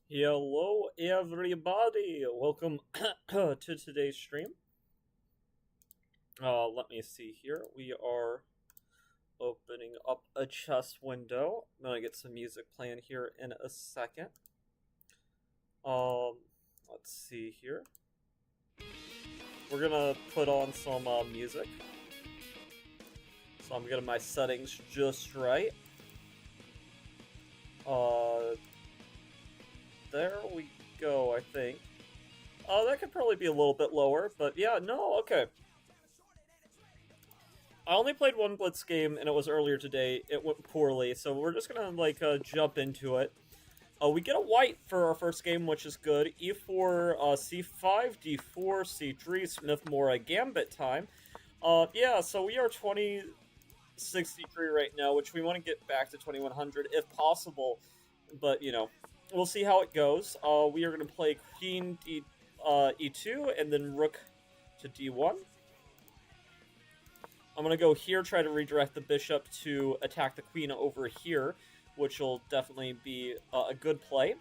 Hello, everybody. Welcome to today's stream. Let me see here. We are opening up a chess window. I'm gonna get some music playing here in a second. Um, let's see here. We're gonna put on some music. So I'm getting my settings just right. Uh, there we go. I think. That could probably be a little bit lower, but yeah, no, okay. I only played one Blitz game, and it was earlier today. It went poorly, so we're just gonna jump into it. We get a white for our first game, which is good. E4, C5, D4, C3, Smith Mora Gambit time. Yeah, so we are 2063 right now, which we want to get back to 2100 if possible. But we'll see how it goes. We are gonna play Queen E2 and then Rook to D1. I'm going to go here, try to redirect the bishop to attack the queen over here, which will definitely be a good play.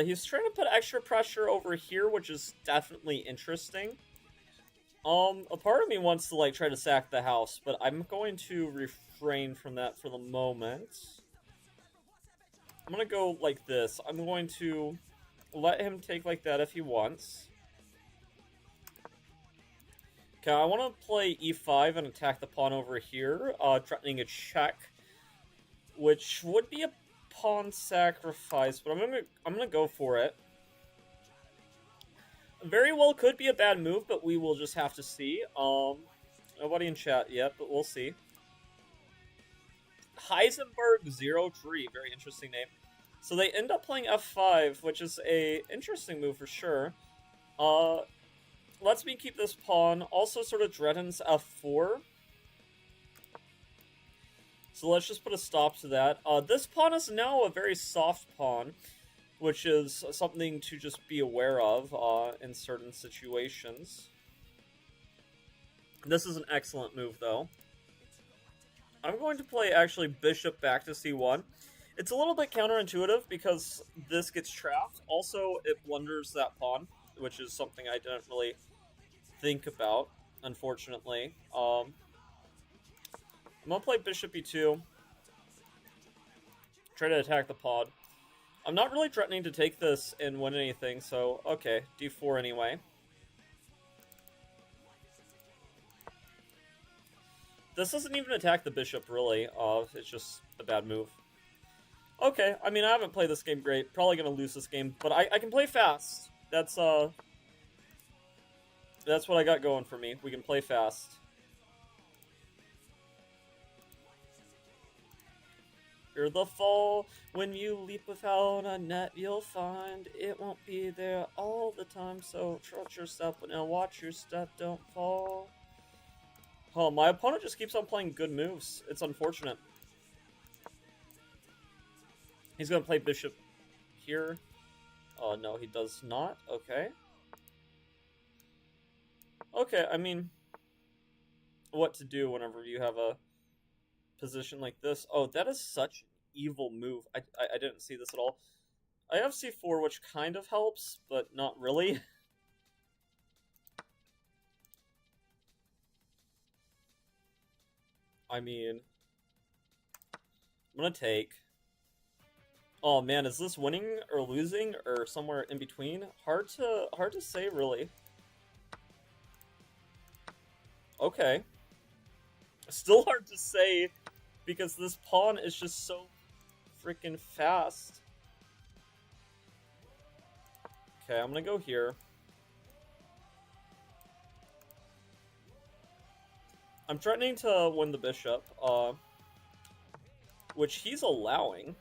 He's trying to put extra pressure over here, which is definitely interesting. A part of me wants to try to sack the house, but I'm going to refrain from that for the moment. I'm going to go like this. I'm going to let him take like that if he wants. Okay, I want to play e5 and attack the pawn over here, threatening a check, which would be a pawn sacrifice, but I'm gonna go for it. Very well could be a bad move, but we will just have to see. Nobody in chat yet, but we'll see. Heisenberg03, very interesting name. So they end up playing f5, which is a interesting move for sure. Lets me keep this pawn. Also sort of threatens f4. So let's just put a stop to that. This pawn is now a very soft pawn, which is something to just be aware of in certain situations. This is an excellent move, though. I'm going to play, actually, bishop back to c1. It's a little bit counterintuitive because this gets trapped. Also, it blunders that pawn, which is something I didn't really think about, unfortunately. I'm gonna play bishop e2. Try to attack the pawn. I'm not really threatening to take this and win anything, so okay, d4 anyway. This doesn't even attack the bishop, really. It's just a bad move. Okay, I mean, I haven't played this game great. Probably gonna lose this game, but I can play fast. That's what I got going for me. We can play fast. You're the fall. When you leap without a net, you'll find it won't be there all the time. So trust your step and watch your step, don't fall. Oh, my opponent just keeps on playing good moves. It's unfortunate. He's going to play bishop here. Oh, no, he does not. Okay. Okay, I mean, what to do whenever you have a position like this. Oh, that is such an evil move. I didn't see this at all. I have c4, which kind of helps, but not really. I mean, I'm gonna take. Oh man, is this winning or losing or somewhere in between? Hard to say, really. Okay. Still hard to say because this pawn is just so freaking fast. Okay, I'm gonna go here. I'm threatening to win the bishop, which he's allowing.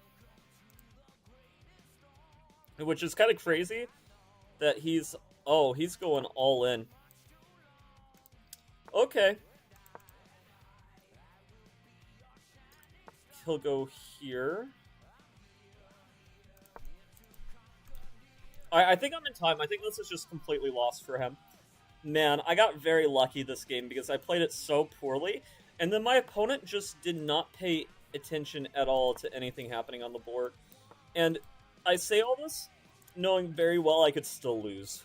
Which is kind of crazy that he's... Oh, he's going all in. Okay. He'll go here. I think I'm in time. I think this is just completely lost for him. Man, I got very lucky this game because I played it so poorly, and then my opponent just did not pay attention at all to anything happening on the board. And I say all this knowing very well I could still lose.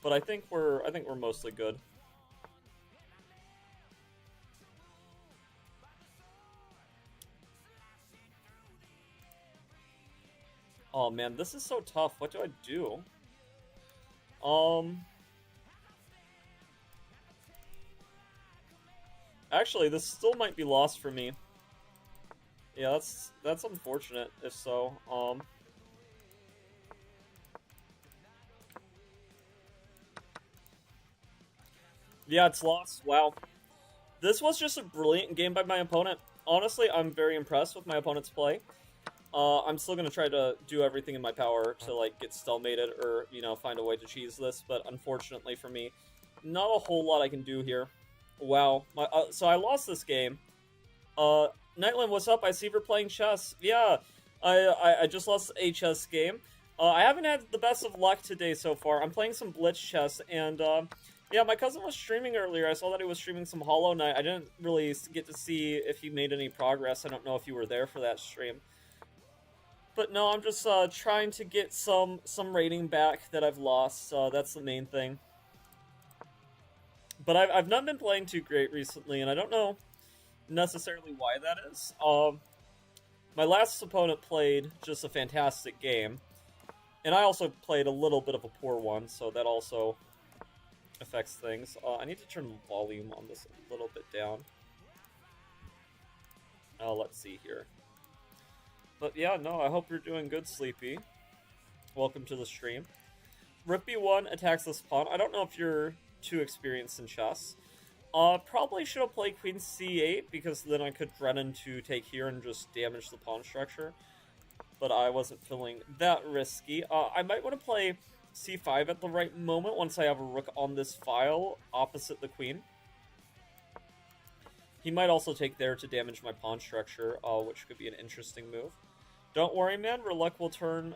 But I think we're mostly good. Oh man, this is so tough. What do I do? Um Actually, this still might be lost for me. Yeah, that's unfortunate if so. Yeah, it's lost. Wow. This was just a brilliant game by my opponent. Honestly, I'm very impressed with my opponent's play. I'm still gonna try to do everything in my power to like get stalemated or find a way to cheese this, but unfortunately for me, not a whole lot I can do here. Wow, so I lost this game. Nightland, what's up? I see you're playing chess. Yeah, I just lost a chess game. I haven't had the best of luck today so far. I'm playing some Blitz Chess, and yeah, my cousin was streaming earlier. I saw that he was streaming some Hollow Knight. I didn't really get to see if he made any progress. I don't know if you were there for that stream. But no, I'm just trying to get some rating back that I've lost. That's the main thing. But I've not been playing too great recently, and I don't know necessarily why that is. My last opponent played just a fantastic game, and I also played a little bit of a poor one, so that also affects things. I need to turn the volume on this a little bit down. Let's see here. But yeah, no, I hope you're doing good, Sleepy. Welcome to the stream. Rippy1 attacks this pawn. I don't know if you're too experienced in chess. Probably should have played queen c8, because then I could Brennan to take here and just damage the pawn structure. But I wasn't feeling that risky. I might want to play c5 at the right moment once I have a rook on this file opposite the queen. He might also take there to damage my pawn structure, which could be an interesting move. Don't worry, man. Reluck will turn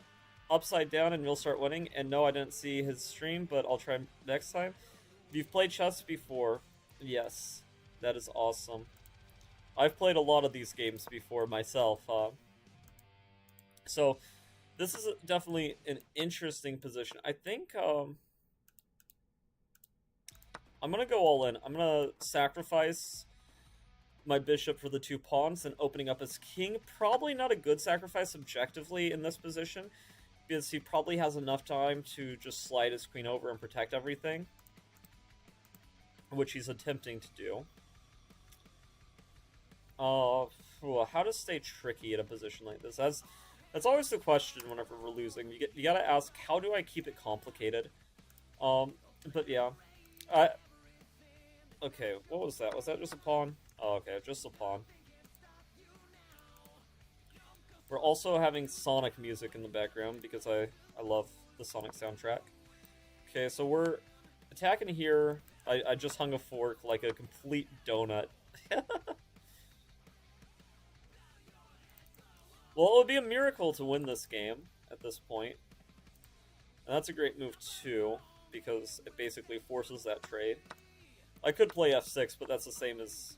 upside down and you'll start winning. And no, I didn't see his stream, but I'll try next time. You've played chess before. Yes, that is awesome. I've played a lot of these games before myself. So this is definitely an interesting position. I think I'm going to go all in. I'm going to sacrifice my bishop for the two pawns and opening up his king. Probably not a good sacrifice objectively in this position, because he probably has enough time to just slide his queen over and protect everything, which he's attempting to do. How to stay tricky in a position like this? That's always the question whenever we're losing. You gotta ask, how do I keep it complicated? But yeah. Okay, what was that? Was that just a pawn? Oh, okay, just a pawn. We're also having Sonic music in the background because I love the Sonic soundtrack. Okay, so we're attacking here. I just hung a fork like a complete donut. Well, it would be a miracle to win this game at this point. And that's a great move too, because it basically forces that trade. I could play f6, but that's the same as...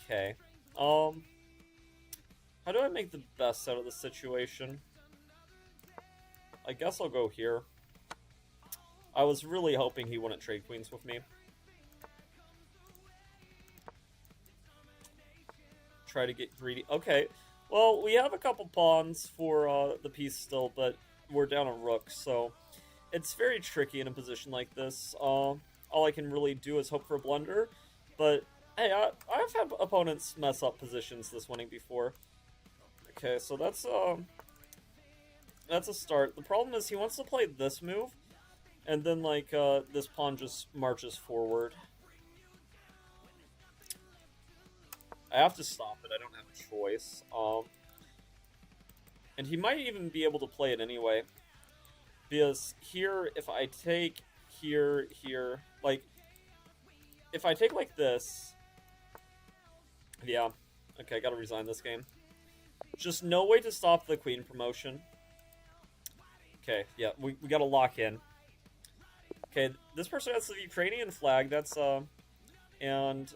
Okay. How do I make the best out of the situation? I guess I'll go here. I was really hoping he wouldn't trade queens with me. Try to get greedy. Okay. Well, we have a couple pawns for the piece still, but we're down a rook, so it's very tricky in a position like this. All I can really do is hope for a blunder, but hey, I've had opponents mess up positions this winning before. Okay, so that's a start. The problem is he wants to play this move, and then like this pawn just marches forward. I have to stop it. I don't have a choice. And he might even be able to play it anyway, because here, if I take here, like, if I take like this, yeah, okay, I gotta resign this game. Just no way to stop the queen promotion. Okay, yeah, we gotta lock in. Okay, this person has the Ukrainian flag. That's and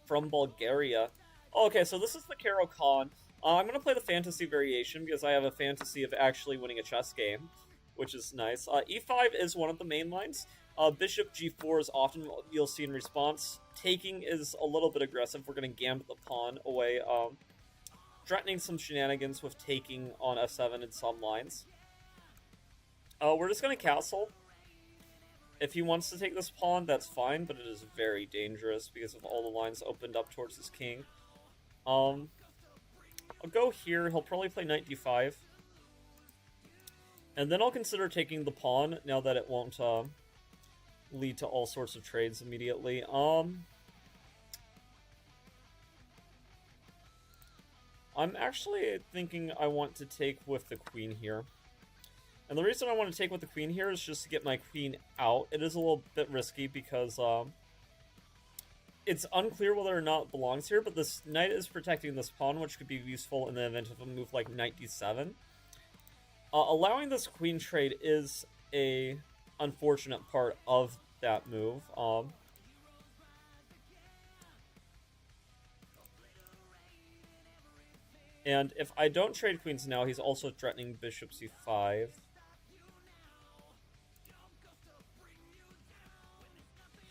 from Bulgaria. Oh, okay, so this is the Karo Khan. I'm gonna play the fantasy variation because I have a fantasy of actually winning a chess game, which is nice. E5 is one of the main lines. Bishop G4 is often what you'll see in response. Taking is a little bit aggressive. We're gonna gambit the pawn away, threatening some shenanigans with taking on F7 in some lines. We're just gonna castle. If he wants to take this pawn, that's fine, but it is very dangerous because of all the lines opened up towards his king. I'll go here. He'll probably play knight d5. And then I'll consider taking the pawn, now that it won't lead to all sorts of trades immediately. I'm actually thinking I want to take with the queen here. And the reason I want to take with the queen here is just to get my queen out. It is a little bit risky because it's unclear whether or not it belongs here, but this knight is protecting this pawn, which could be useful in the event of a move like knight d7. Allowing this queen trade is a unfortunate part of that move. And if I don't trade queens now, he's also threatening bishop c5.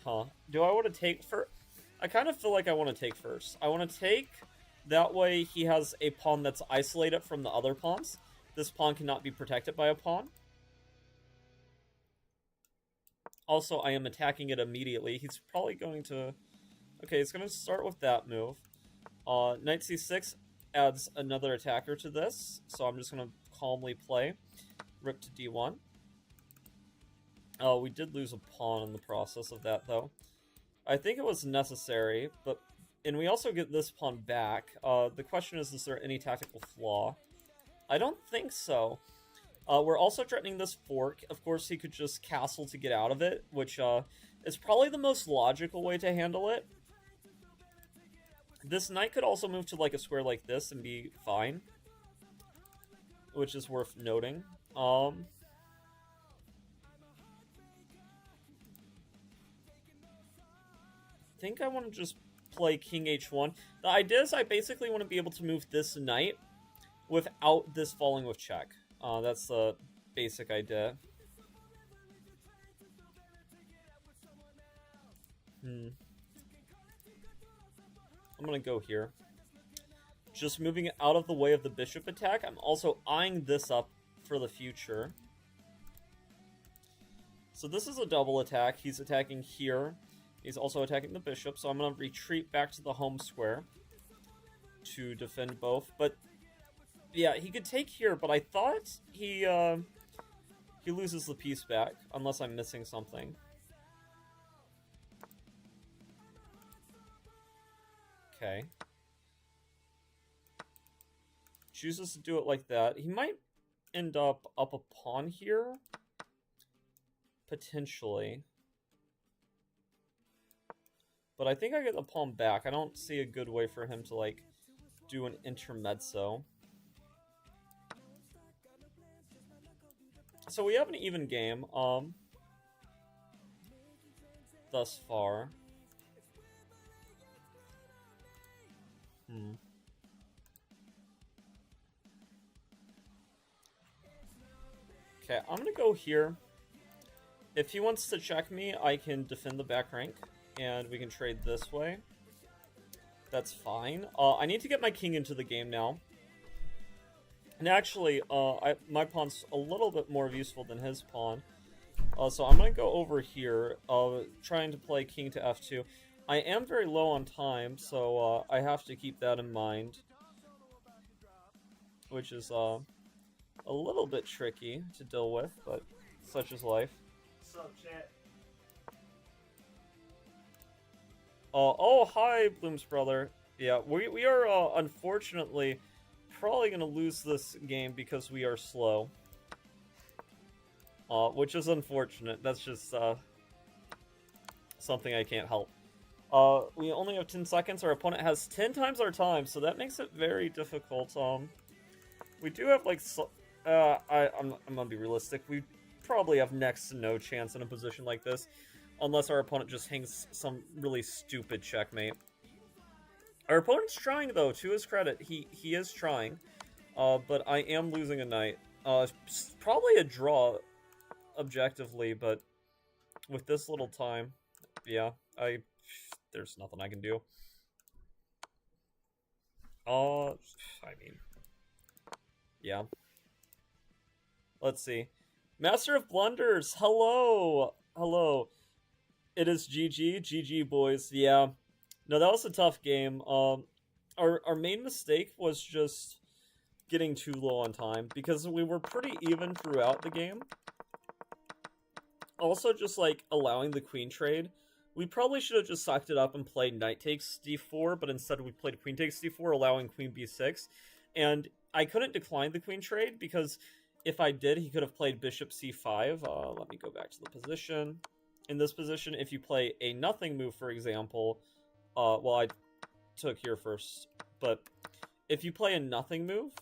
Huh. Do I want to take first? I kind of feel like I want to take first. I want to take, that way he has a pawn that's isolated from the other pawns. This pawn cannot be protected by a pawn. Also, I am attacking it immediately. He's probably going to... Okay, he's going to start with that move. Knight c6 adds another attacker to this, so I'm just going to calmly play. Rip to d1. We did lose a pawn in the process of that, though. I think it was necessary, but... And we also get this pawn back. The question is there any tactical flaw? I don't think so. We're also threatening this fork. Of course, he could just castle to get out of it, which is probably the most logical way to handle it. This knight could also move to like a square like this and be fine, which is worth noting. I think I want to just play king h1. The idea is I basically want to be able to move this knight without this falling with check. That's the basic idea. I'm gonna go here. Just moving it out of the way of the bishop attack. I'm also eyeing this up for the future. So this is a double attack. He's attacking here. He's also attacking the bishop, so I'm gonna retreat back to the home square to defend both. But yeah, he could take here, but I thought he loses the piece back, unless I'm missing something. Okay. Chooses to do it like that. He might end up a pawn here. Potentially. But I think I get the pawn back. I don't see a good way for him to, like, do an intermezzo. So we have an even game, thus far. Okay, I'm gonna go here. If he wants to check me, I can defend the back rank, and we can trade this way. That's fine. I need to get my king into the game now. And actually, my pawn's a little bit more useful than his pawn. So I'm going to go over here, trying to play king to f2. I am very low on time, so I have to keep that in mind. Which is a little bit tricky to deal with, but such is life. What's up, chat? Oh, hi, Bloom's brother. Yeah, we are, unfortunately, probably going to lose this game because we are slow. Which is unfortunate. That's just, something I can't help. We only have 10 seconds. Our opponent has 10 times our time, so that makes it very difficult. We do have, like, I'm gonna be realistic. We probably have next to no chance in a position like this, unless our opponent just hangs some really stupid checkmate. Our opponent's trying, though, to his credit. He is trying, but I am losing a knight. Probably a draw, objectively, but with this little time, yeah, there's nothing I can do. I mean, yeah. Let's see. Master of Blunders, hello! Hello. It is GG, GG boys, yeah. No, that was a tough game. Our main mistake was just getting too low on time, because we were pretty even throughout the game. Also, just, like, allowing the queen trade. We probably should have just sucked it up and played knight takes d4, but instead we played queen takes d4, allowing queen b6. And I couldn't decline the queen trade, because if I did, he could have played bishop c5. Let me go back to the position. In this position, if you play a nothing move, for example, well, I took here first, but if you play a nothing move,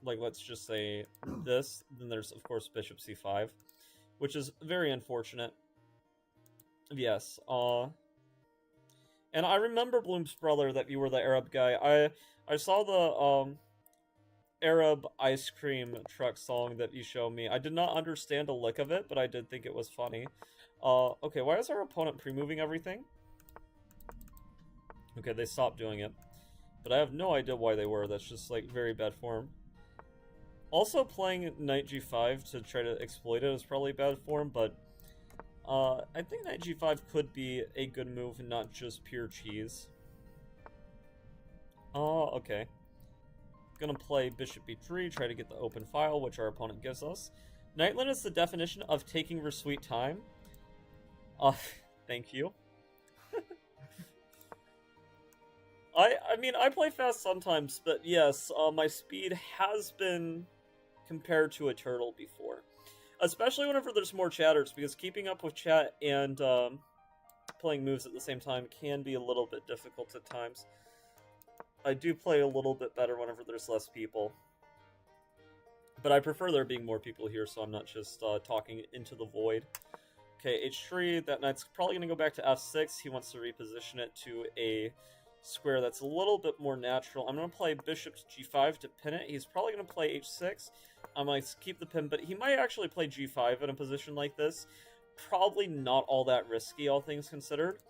like let's just say this, then there's of course bishop c5, which is very unfortunate. Yes, and I remember Bloom's brother, that you were the Arab guy. I saw the Arab ice cream truck song that you showed me. I did not understand a lick of it, but I did think it was funny. Okay, why is our opponent pre-moving everything? Okay, they stopped doing it. But I have no idea why they were. That's just, like, very bad form. Also, playing knight g5 to try to exploit it is probably bad form, but I think knight g5 could be a good move and not just pure cheese. Okay. Gonna play bishop b3, try to get the open file, which our opponent gives us. Knightland is the definition of taking your sweet time. Thank you. I mean, I play fast sometimes, but yes, my speed has been compared to a turtle before. Especially whenever there's more chatters, because keeping up with chat and playing moves at the same time can be a little bit difficult at times. I do play a little bit better whenever there's less people. But I prefer there being more people here, so I'm not just talking into the void. Okay, h3, that knight's probably going to go back to f6. He wants to reposition it to a square that's a little bit more natural. I'm going to play bishop to g5 to pin it. He's probably going to play h6. I might keep the pin, but he might actually play g5 in a position like this. Probably not all that risky, all things considered.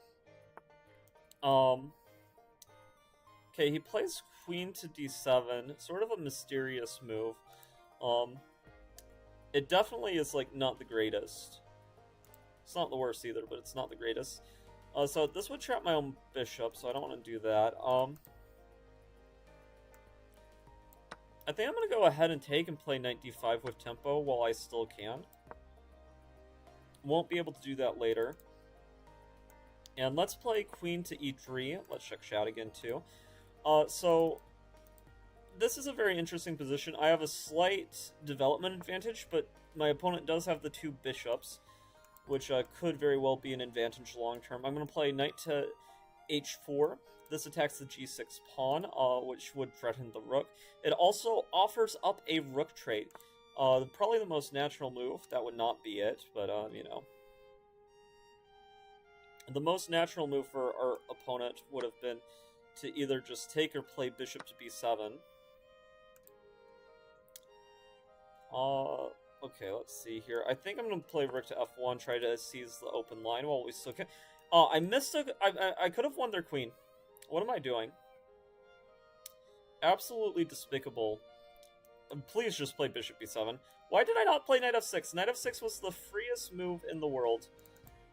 Okay, he plays queen to d7, sort of a mysterious move. It definitely is, like, not the greatest. It's not the worst either, but it's not the greatest. So this would trap my own bishop, so I don't want to do that. I think I'm going to go ahead and take and play knight d5 with tempo while I still can. Won't be able to do that later. And let's play queen to e3. Let's check chat again, too. So this is a very interesting position. I have a slight development advantage, but my opponent does have the two bishops, which could very well be an advantage long term. I'm going to play knight to h4. This attacks the g6 pawn, which would threaten the rook. It also offers up a rook trade. Probably the most natural move. That would not be it, but, you know. The most natural move for our opponent would have been to either just take or play bishop to b7. Okay, let's see here. I think I'm going to play rook to f1, try to seize the open line while we still can. I missed a... I could have won their queen. What am I doing? Absolutely despicable. Please just play bishop b7. Why did I not play knight f6? Knight f6 was the freest move in the world.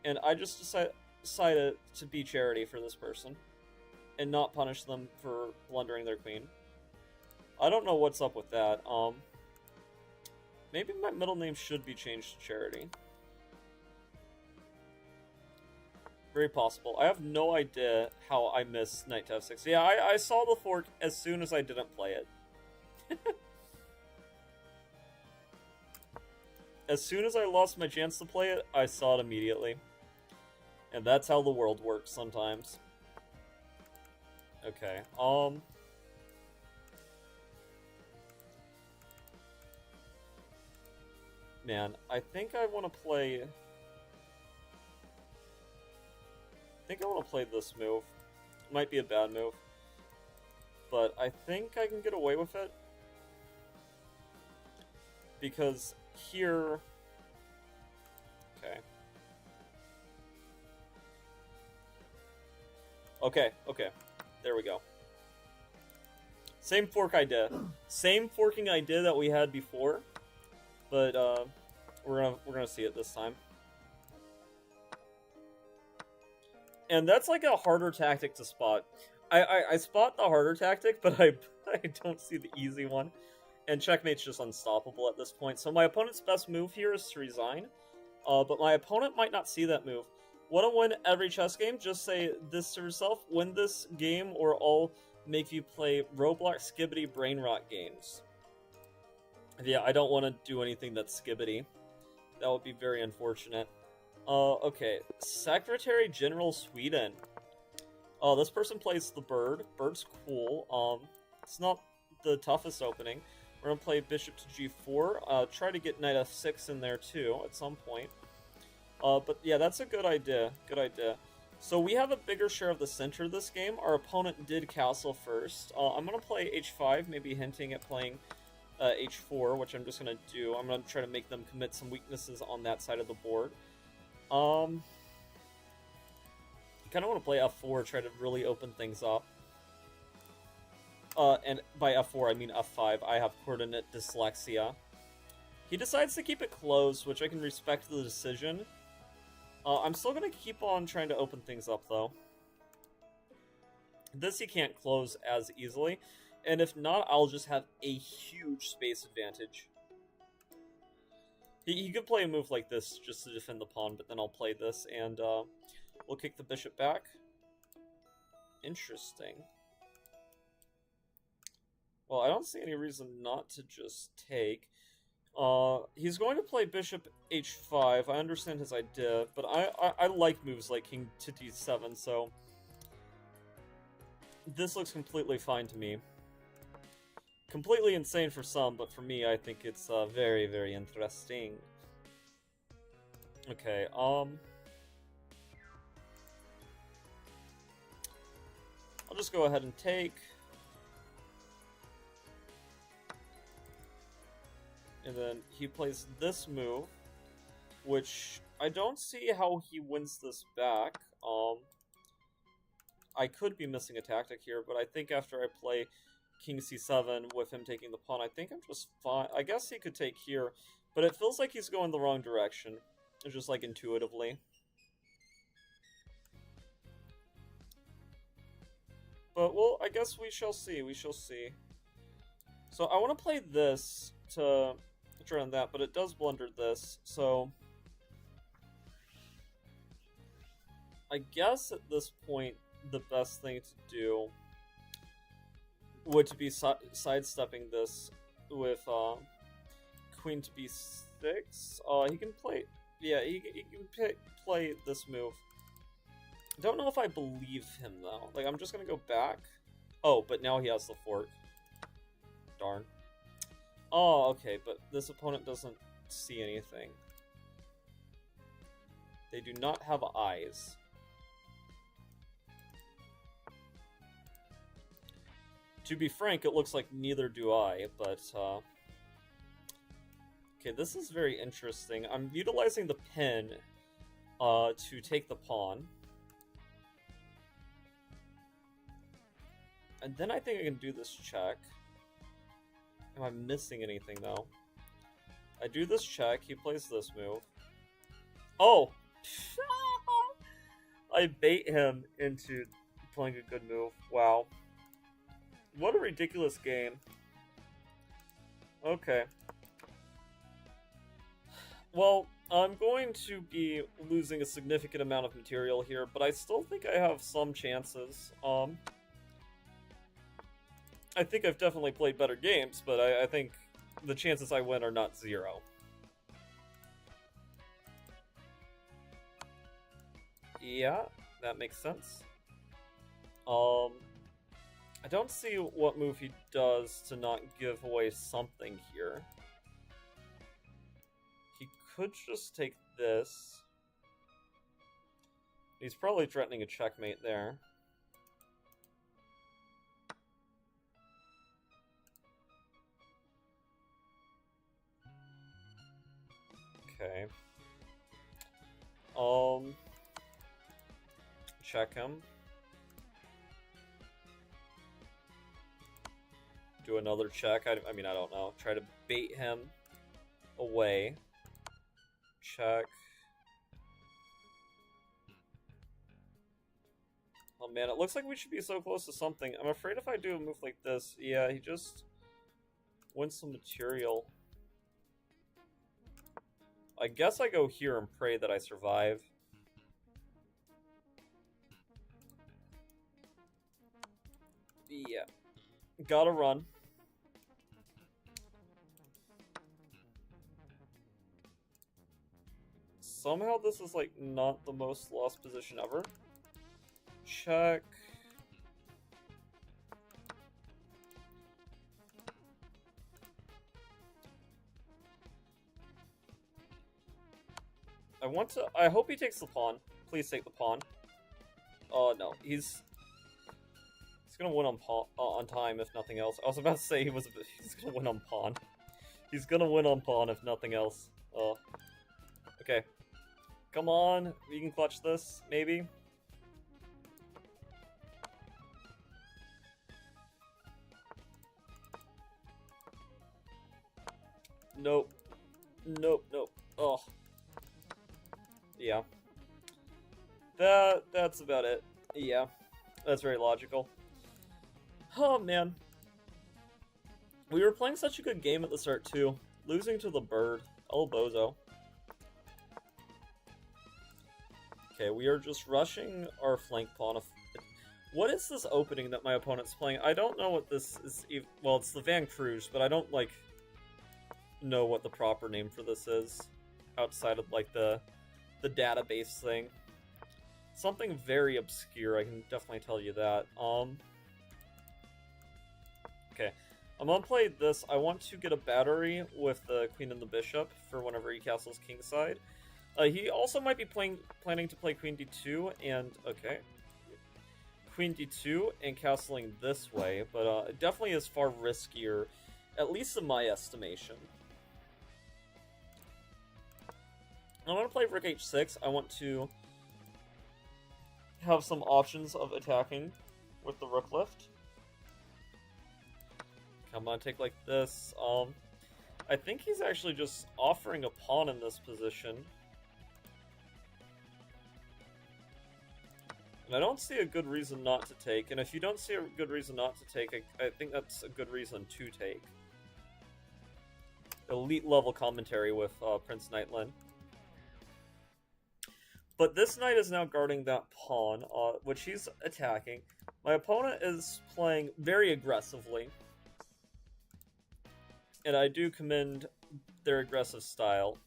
And I just decided to be charity for this person. And not punish them for blundering their queen. I don't know what's up with that. Maybe my middle name should be changed to Charity. Very possible. I have no idea how I missed knight to f6. Yeah, I saw the fork as soon as I didn't play it. As soon as I lost my chance to play it, I saw it immediately. And that's how the world works sometimes. Okay, I think I'm gonna play rook to f6. Man, I think I want to play... I think I want to play this move. Might be a bad move. But I think I can get away with it. Because here... Okay. Okay. There we go. Same fork idea. Same forking idea that we had before. But, we're gonna see it this time. And that's like a harder tactic to spot. I spot the harder tactic, but I don't see the easy one. And checkmate's just unstoppable at this point. So my opponent's best move here is to resign. But my opponent might not see that move. Want to win every chess game? Just say this to yourself. Win this game or I'll make you play Roblox Skibbity Brain Rot games. Yeah, I don't want to do anything that's Skibbity. That would be very unfortunate. Okay. Secretary General Sweden. This person plays the bird. Bird's cool. It's not the toughest opening. We're gonna play Bishop to G4. Try to get Knight F6 in there too at some point. But yeah, that's a good idea. Good idea. So we have a bigger share of the center this game. Our opponent did castle first. I'm gonna play H5, maybe hinting at playing H4, which I'm just gonna do. I'm gonna try to make them commit some weaknesses on that side of the board. I kind of want to play F4, try to really open things up. And by F4, I mean F5. I have coordinate dyslexia. He decides to keep it closed, which I can respect the decision. I'm still going to keep on trying to open things up, though. This he can't close as easily. And if not, I'll just have a huge space advantage. He could play a move like this just to defend the pawn, but then I'll play this, and we'll kick the bishop back. Interesting. Well, I don't see any reason not to just take. He's going to play bishop h5. I understand his idea, but I like moves like king to d7, so this looks completely fine to me. Completely insane for some, but for me, I think it's very, very interesting. Okay, I'll just go ahead and take. And then he plays this move, which I don't see how he wins this back. I could be missing a tactic here, but I think after I play king c7 with him taking the pawn, I think I'm just fine. I guess he could take here, but it feels like he's going the wrong direction. It's just like intuitively. But, well, I guess we shall see. We shall see. So I want to play this to try on that, but it does blunder this. So I guess at this point, the best thing to do would to be sidestepping this with queen to b6. He can play, yeah, he can play this move. I don't know if I believe him though. Like, I'm just gonna go back. Oh, but now he has the fork. Darn. Oh, okay, but this opponent doesn't see anything. They do not have eyes. To be frank, it looks like neither do I, but, okay, this is very interesting. I'm utilizing the pin, to take the pawn. And then I think I can do this check. Am I missing anything, though? I do this check, he plays this move. Oh! I bait him into playing a good move. Wow. What a ridiculous game. Okay. Well, I'm going to be losing a significant amount of material here, but I still think I have some chances. I think I've definitely played better games, but I think the chances I win are not zero. Yeah, that makes sense. I don't see what move he does to not give away something here. He could just take this. He's probably threatening a checkmate there. Okay. Check him. Do another check. I mean, I don't know. Try to bait him away. Check. Oh man, it looks like we should be so close to something. I'm afraid if I do a move like this, yeah, he just wins some material. I guess I go here and pray that I survive. Yeah. Gotta run. Somehow this is, like, not the most lost position ever. Check. I hope he takes the pawn. Please take the pawn. Oh, no. He's gonna win on time, if nothing else. I was about to say he's gonna win on pawn. He's gonna win on pawn, if nothing else. Okay. Come on, we can clutch this, maybe? Nope. Nope, nope. Oh. Yeah. That's about it. Yeah. That's very logical. Oh, man. We were playing such a good game at the start, too. Losing to the bird. El bozo. Okay, we are just rushing our flank pawn. What is this opening that my opponent's playing? I don't know what this is. Well, it's the Van Cruz, but I don't, like, know what the proper name for this is. Outside of, like, the database thing. Something very obscure, I can definitely tell you that. Okay, I'm gonna play this. I want to get a battery with the queen and the bishop for whenever he castles kingside. He also might be planning to play queen d2 and... okay. Queen d2 and castling this way, but it definitely is far riskier, at least in my estimation. I want to play rook h6. I want to have some options of attacking with the rook lift. Come on, take like this. I think he's actually just offering a pawn in this position. And I don't see a good reason not to take, and if you don't see a good reason not to take, I think that's a good reason to take. Elite level commentary with Prince Nightlin. But this knight is now guarding that pawn, which he's attacking. My opponent is playing very aggressively. And I do commend their aggressive style.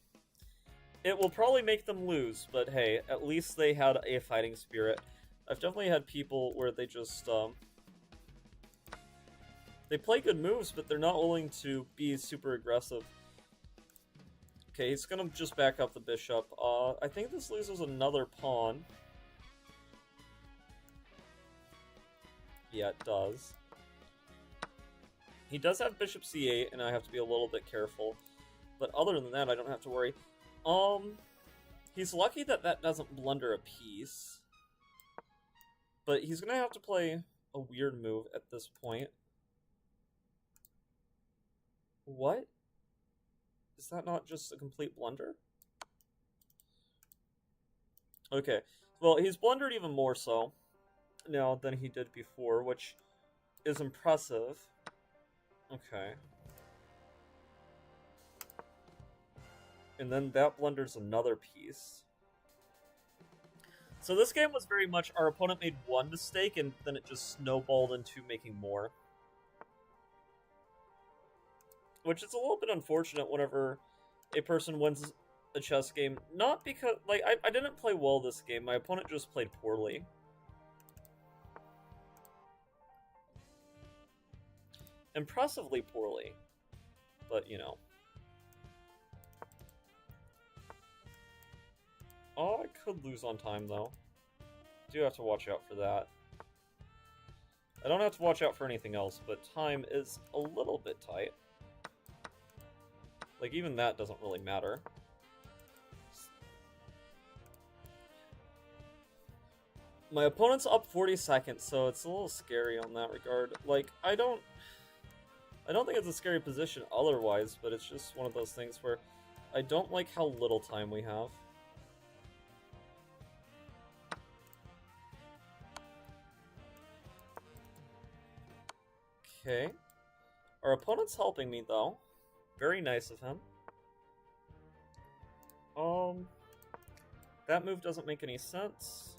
It will probably make them lose, but hey, at least they had a fighting spirit. I've definitely had people where they just, they play good moves, but they're not willing to be super aggressive. Okay, he's gonna just back up the bishop. I think this loses another pawn. Yeah, it does. He does have bishop c8, and I have to be a little bit careful. But other than that, I don't have to worry. He's lucky that that doesn't blunder a piece. But he's gonna have to play a weird move at this point. What? Is that not just a complete blunder? Okay, well, he's blundered even more so now than he did before, which is impressive. Okay. And then that blunders another piece. So this game was very much, our opponent made one mistake, and then it just snowballed into making more. Which is a little bit unfortunate whenever a person wins a chess game. Not because, like, I didn't play well this game, my opponent just played poorly. Impressively poorly. But, you know. I could lose on time, though. Do have to watch out for that. I don't have to watch out for anything else, but time is a little bit tight. Like, even that doesn't really matter. My opponent's up 40 seconds, so it's a little scary on that regard. Like, I don't think it's a scary position otherwise, but it's just one of those things where I don't like how little time we have. Okay. Our opponent's helping me, though. Very nice of him. That move doesn't make any sense.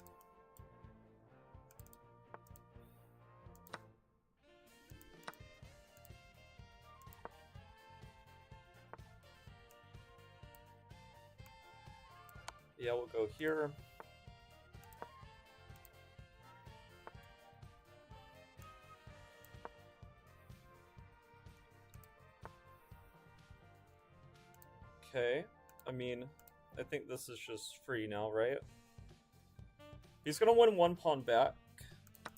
Yeah, we'll go here. Okay, I mean, I think this is just free now, right? He's gonna win one pawn back.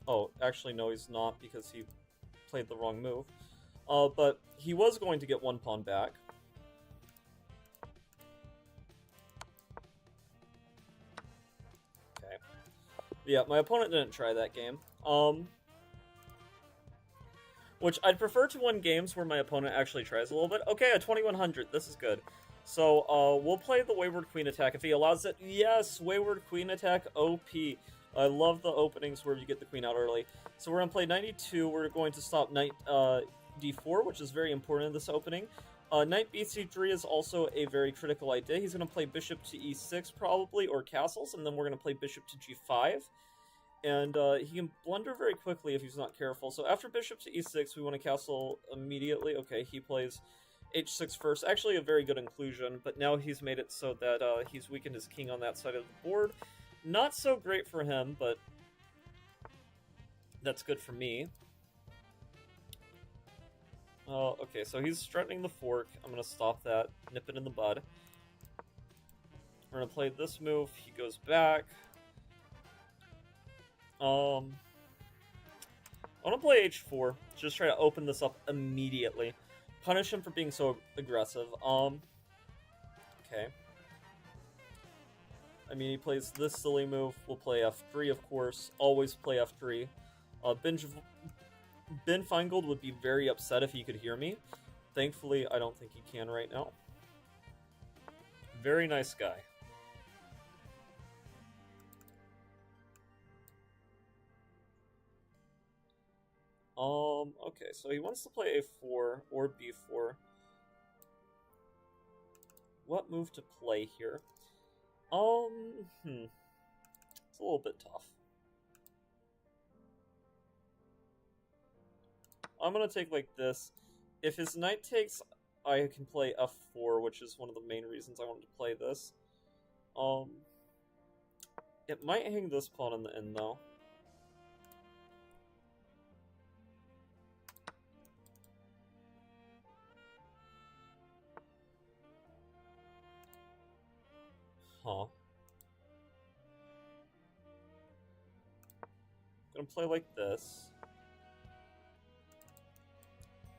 Oh, actually, no, he's not, because he played the wrong move. But he was going to get one pawn back. Okay. Yeah, my opponent didn't try that game. Which I'd prefer to win games where my opponent actually tries a little bit. Okay, a 2100. This is good. So, we'll play the Wayward Queen attack if he allows it. Yes, Wayward Queen attack, OP. I love the openings where you get the queen out early. So we're going to play 92. We're going to stop knight d4, which is very important in this opening. Knight bc3 is also a very critical idea. He's going to play bishop to e6 probably, or castles, and then we're going to play bishop to g5. And he can blunder very quickly if he's not careful. So after bishop to e6, we want to castle immediately. Okay, he plays h6 first. Actually a very good inclusion, but now he's made it so that he's weakened his king on that side of the board. Not so great for him, but that's good for me. Okay, so he's threatening the fork. I'm going to stop that, nip it in the bud. We're going to play this move. He goes back. I want to play h4. Just try to open this up immediately. Punish him for being so aggressive. Okay. I mean, he plays this silly move. We'll play f3, of course. Always play f3. Ben Feingold would be very upset if he could hear me. Thankfully, I don't think he can right now. Very nice guy. Okay, so he wants to play a4 or b4. What move to play here? It's a little bit tough. I'm gonna take like this. If his knight takes, I can play f4, which is one of the main reasons I wanted to play this. It might hang this pawn in the end, though. Huh. Gonna play like this.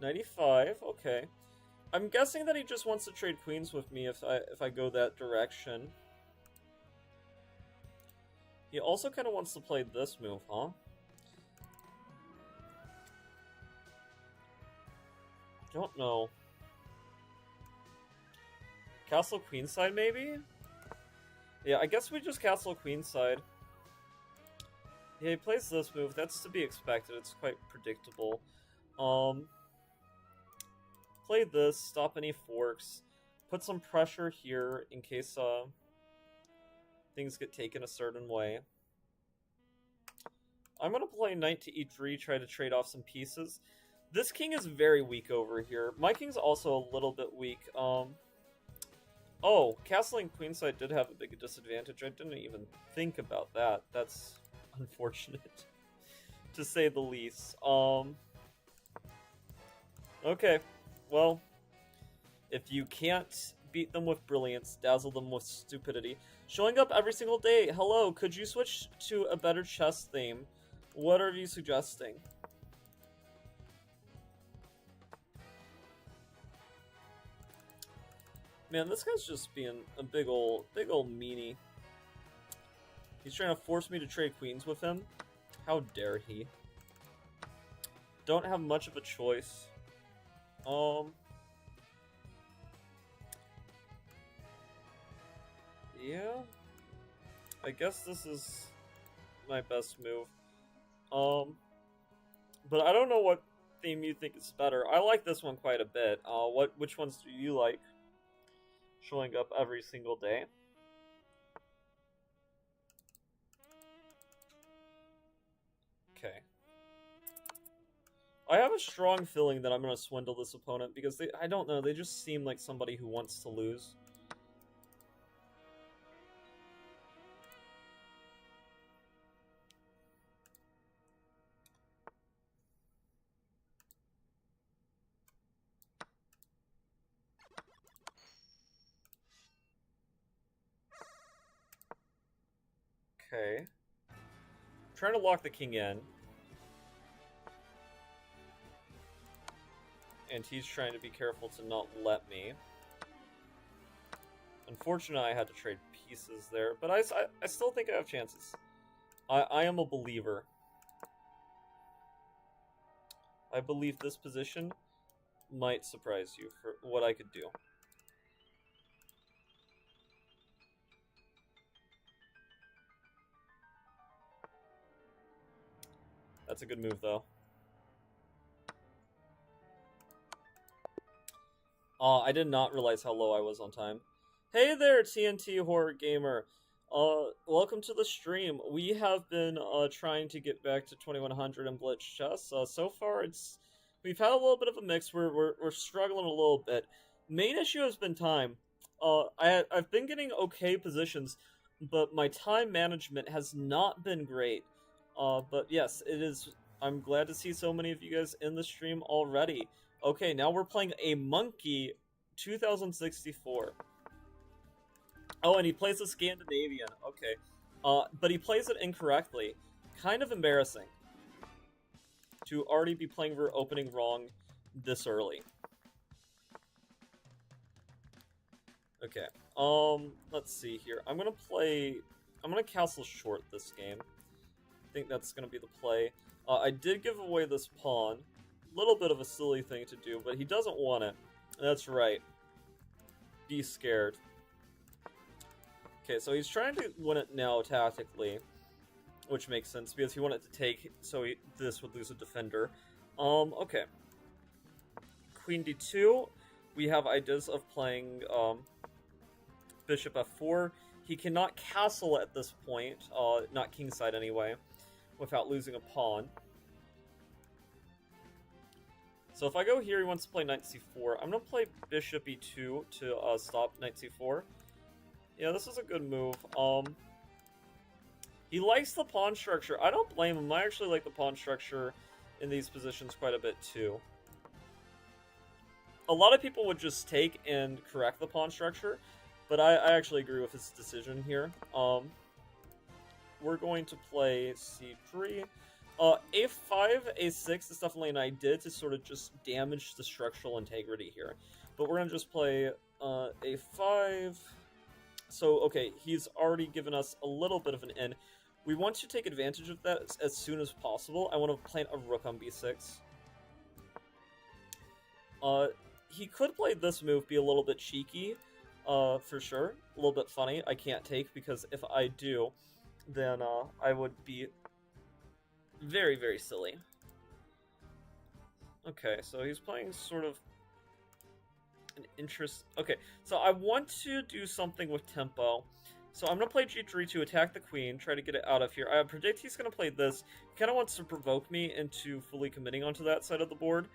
95, okay. I'm guessing that he just wants to trade queens with me if I go that direction. He also kind of wants to play this move, huh? Don't know. Castle queenside, maybe? Yeah, I guess we just castle queenside. Yeah, he plays this move. That's to be expected. It's quite predictable. Play this, stop any forks, put some pressure here in case things get taken a certain way. I'm gonna play knight to e3, try to trade off some pieces. This king is very weak over here. My king's also a little bit weak. Oh, castling queenside did have a big disadvantage. I didn't even think about that. That's unfortunate, to say the least. Okay. Well, if you can't beat them with brilliance, dazzle them with stupidity. Showing up every single day. Hello, could you switch to a better chess theme? What are you suggesting? Man, this guy's just being a big ol' meanie. He's trying to force me to trade queens with him. How dare he? Don't have much of a choice. Yeah. I guess this is my best move. But I don't know what theme you think is better. I like this one quite a bit. Which ones do you like? Showing up every single day. Okay. I have a strong feeling that I'm going to swindle this opponent because I don't know, they just seem like somebody who wants to lose. Okay. I'm trying to lock the king in. And he's trying to be careful to not let me. Unfortunately, I had to trade pieces there, but I still think I have chances. I am a believer. I believe this position might surprise you for what I could do. That's a good move, though. I did not realize how low I was on time. Hey there, TNT Horror Gamer. Welcome to the stream. We have been trying to get back to 2100 in Blitz Chess. So far, we've had a little bit of a mix. We're struggling a little bit. Main issue has been time. I've been getting okay positions, but my time management has not been great. But yes, it is. I'm glad to see so many of you guys in the stream already. Okay, now we're playing a Monkey 2064. Oh, and he plays a Scandinavian. Okay. But he plays it incorrectly. Kind of embarrassing to already be playing for opening wrong this early. Okay. Let's see here. I'm gonna castle short this game. I think that's gonna be the play. I did give away this pawn. Little bit of a silly thing to do, but he doesn't want it. That's right. Be scared. Okay, so he's trying to win it now tactically, which makes sense because he wanted to take, so this would lose a defender. Okay. Queen d2. We have ideas of playing bishop f4. He cannot castle at this point, not kingside anyway, without losing a pawn. So if I go here, he wants to play knight c4. I'm going to play bishop e2 to stop knight c4. Yeah, this is a good move. He likes the pawn structure. I don't blame him. I actually like the pawn structure in these positions quite a bit too. A lot of people would just take and correct the pawn structure, but I actually agree with his decision here. We're going to play c3. A5, A6 is definitely an idea to sort of just damage the structural integrity here. But we're going to just play A5. So, okay, he's already given us a little bit of an in. We want to take advantage of that as soon as possible. I want to plant a rook on b6. He could play this move, be a little bit cheeky, for sure. A little bit funny. I can't take, because if I do, then I would be very, very silly. Okay, so he's playing sort of an interest. Okay, so I want to do something with tempo. So I'm going to play g3 to attack the queen, try to get it out of here. I predict he's going to play this. He kind of wants to provoke me into fully committing onto that side of the board.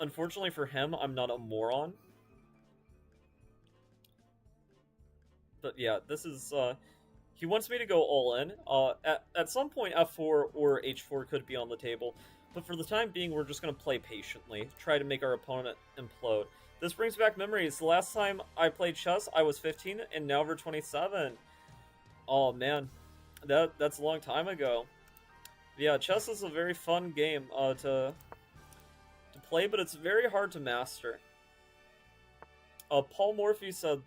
Unfortunately for him, I'm not a moron. But yeah, this is... he wants me to go all in. At some point, f4 or h4 could be on the table. But for the time being, we're just going to play patiently. Try to make our opponent implode. This brings back memories. The last time I played chess, I was 15, and now we're 27. Oh man, that's a long time ago. Yeah, chess is a very fun game to play, but it's very hard to master. Paul Morphy said,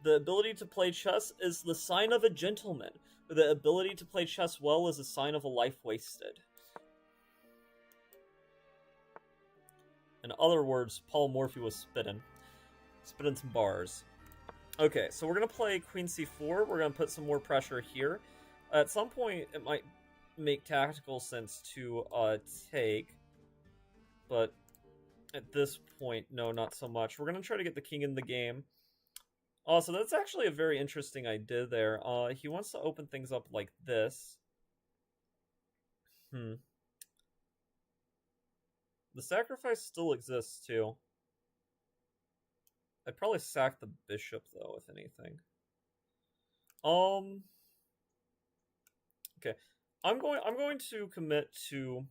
"The ability to play chess is the sign of a gentleman. The ability to play chess well is a sign of a life wasted." In other words, Paul Morphy was spitting some bars. Okay, so we're gonna play Queen C4. We're gonna put some more pressure here. At some point, it might make tactical sense to take, but at this point, no, not so much. We're gonna try to get the king in the game. Oh, so that's actually a very interesting idea there. He wants to open things up like this. The sacrifice still exists, too. I'd probably sack the bishop, though, if anything. Okay. I'm going to commit to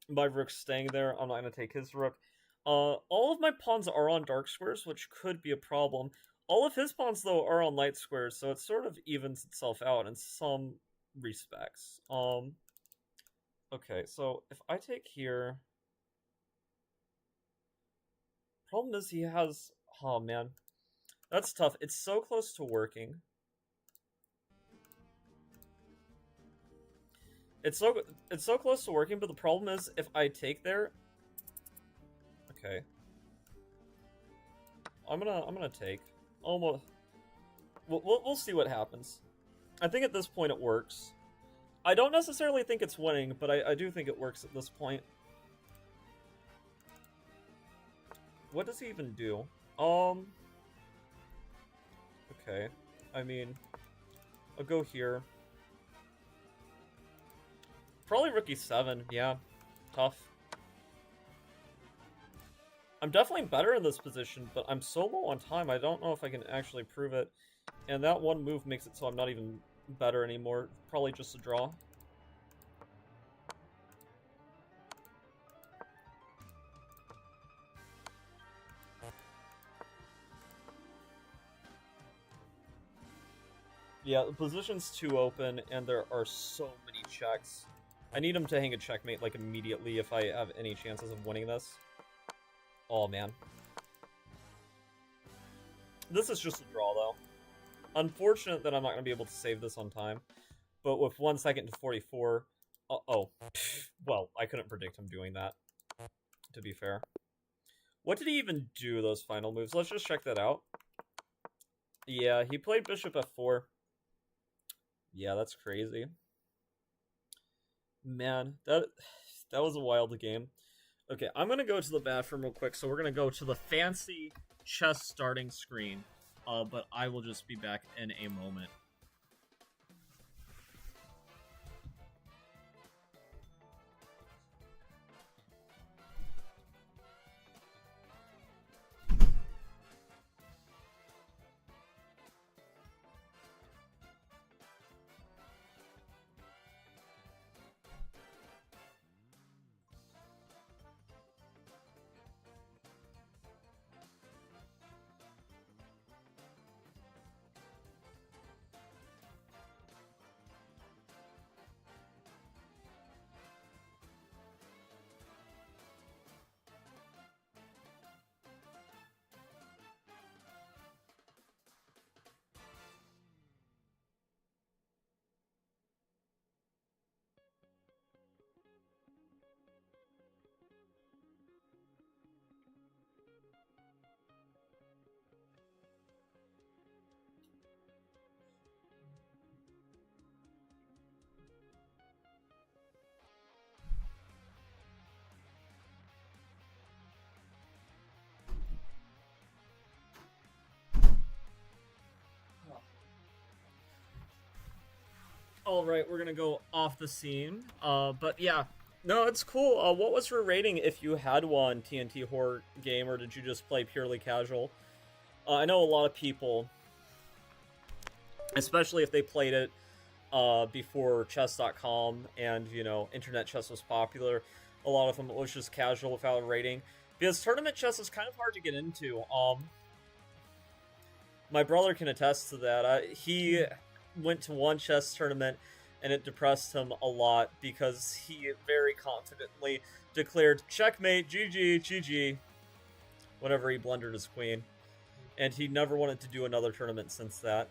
my rook staying there. I'm not going to take his rook. All of my pawns are on dark squares, which could be a problem. All of his pawns, though, are on light squares, so it sort of evens itself out in some respects. Okay, so if I take here... Problem is he has... Oh, man. That's tough. It's so close to working. It's so close to working, but the problem is if I take there... Okay. I'm gonna take. Almost. We'll see what happens. I think at this point it works. I don't necessarily think it's winning, but I do think it works at this point. What does he even do? Okay. I mean, I'll go here. Probably rook e7, yeah. Tough. I'm definitely better in this position, but I'm so low on time, I don't know if I can actually prove it. And that one move makes it so I'm not even better anymore. Probably just a draw. Yeah, the position's too open, and there are so many checks. I need him to hang a checkmate, like, immediately if I have any chances of winning this. Oh, man. This is just a draw, though. Unfortunate that I'm not going to be able to save this on time. But with 1 second to 44... Uh-oh. Well, I couldn't predict him doing that, to be fair. What did he even do, those final moves? Let's just check that out. Yeah, he played bishop f4. Yeah, that's crazy. Man, that was a wild game. Okay, I'm going to go to the bathroom real quick, so we're going to go to the fancy chess starting screen. But I will just be back in a moment. Alright, we're gonna go off the scene. But yeah. No, it's cool. What was your rating if you had one TNT horror game, or did you just play purely casual? I know a lot of people, especially if they played it before chess.com and, you know, internet chess was popular, a lot of them it was just casual without a rating. Because tournament chess is kind of hard to get into. My brother can attest to that. He went to one chess tournament, and it depressed him a lot because he very confidently declared checkmate, GG, GG, whenever he blundered his queen. And he never wanted to do another tournament since that.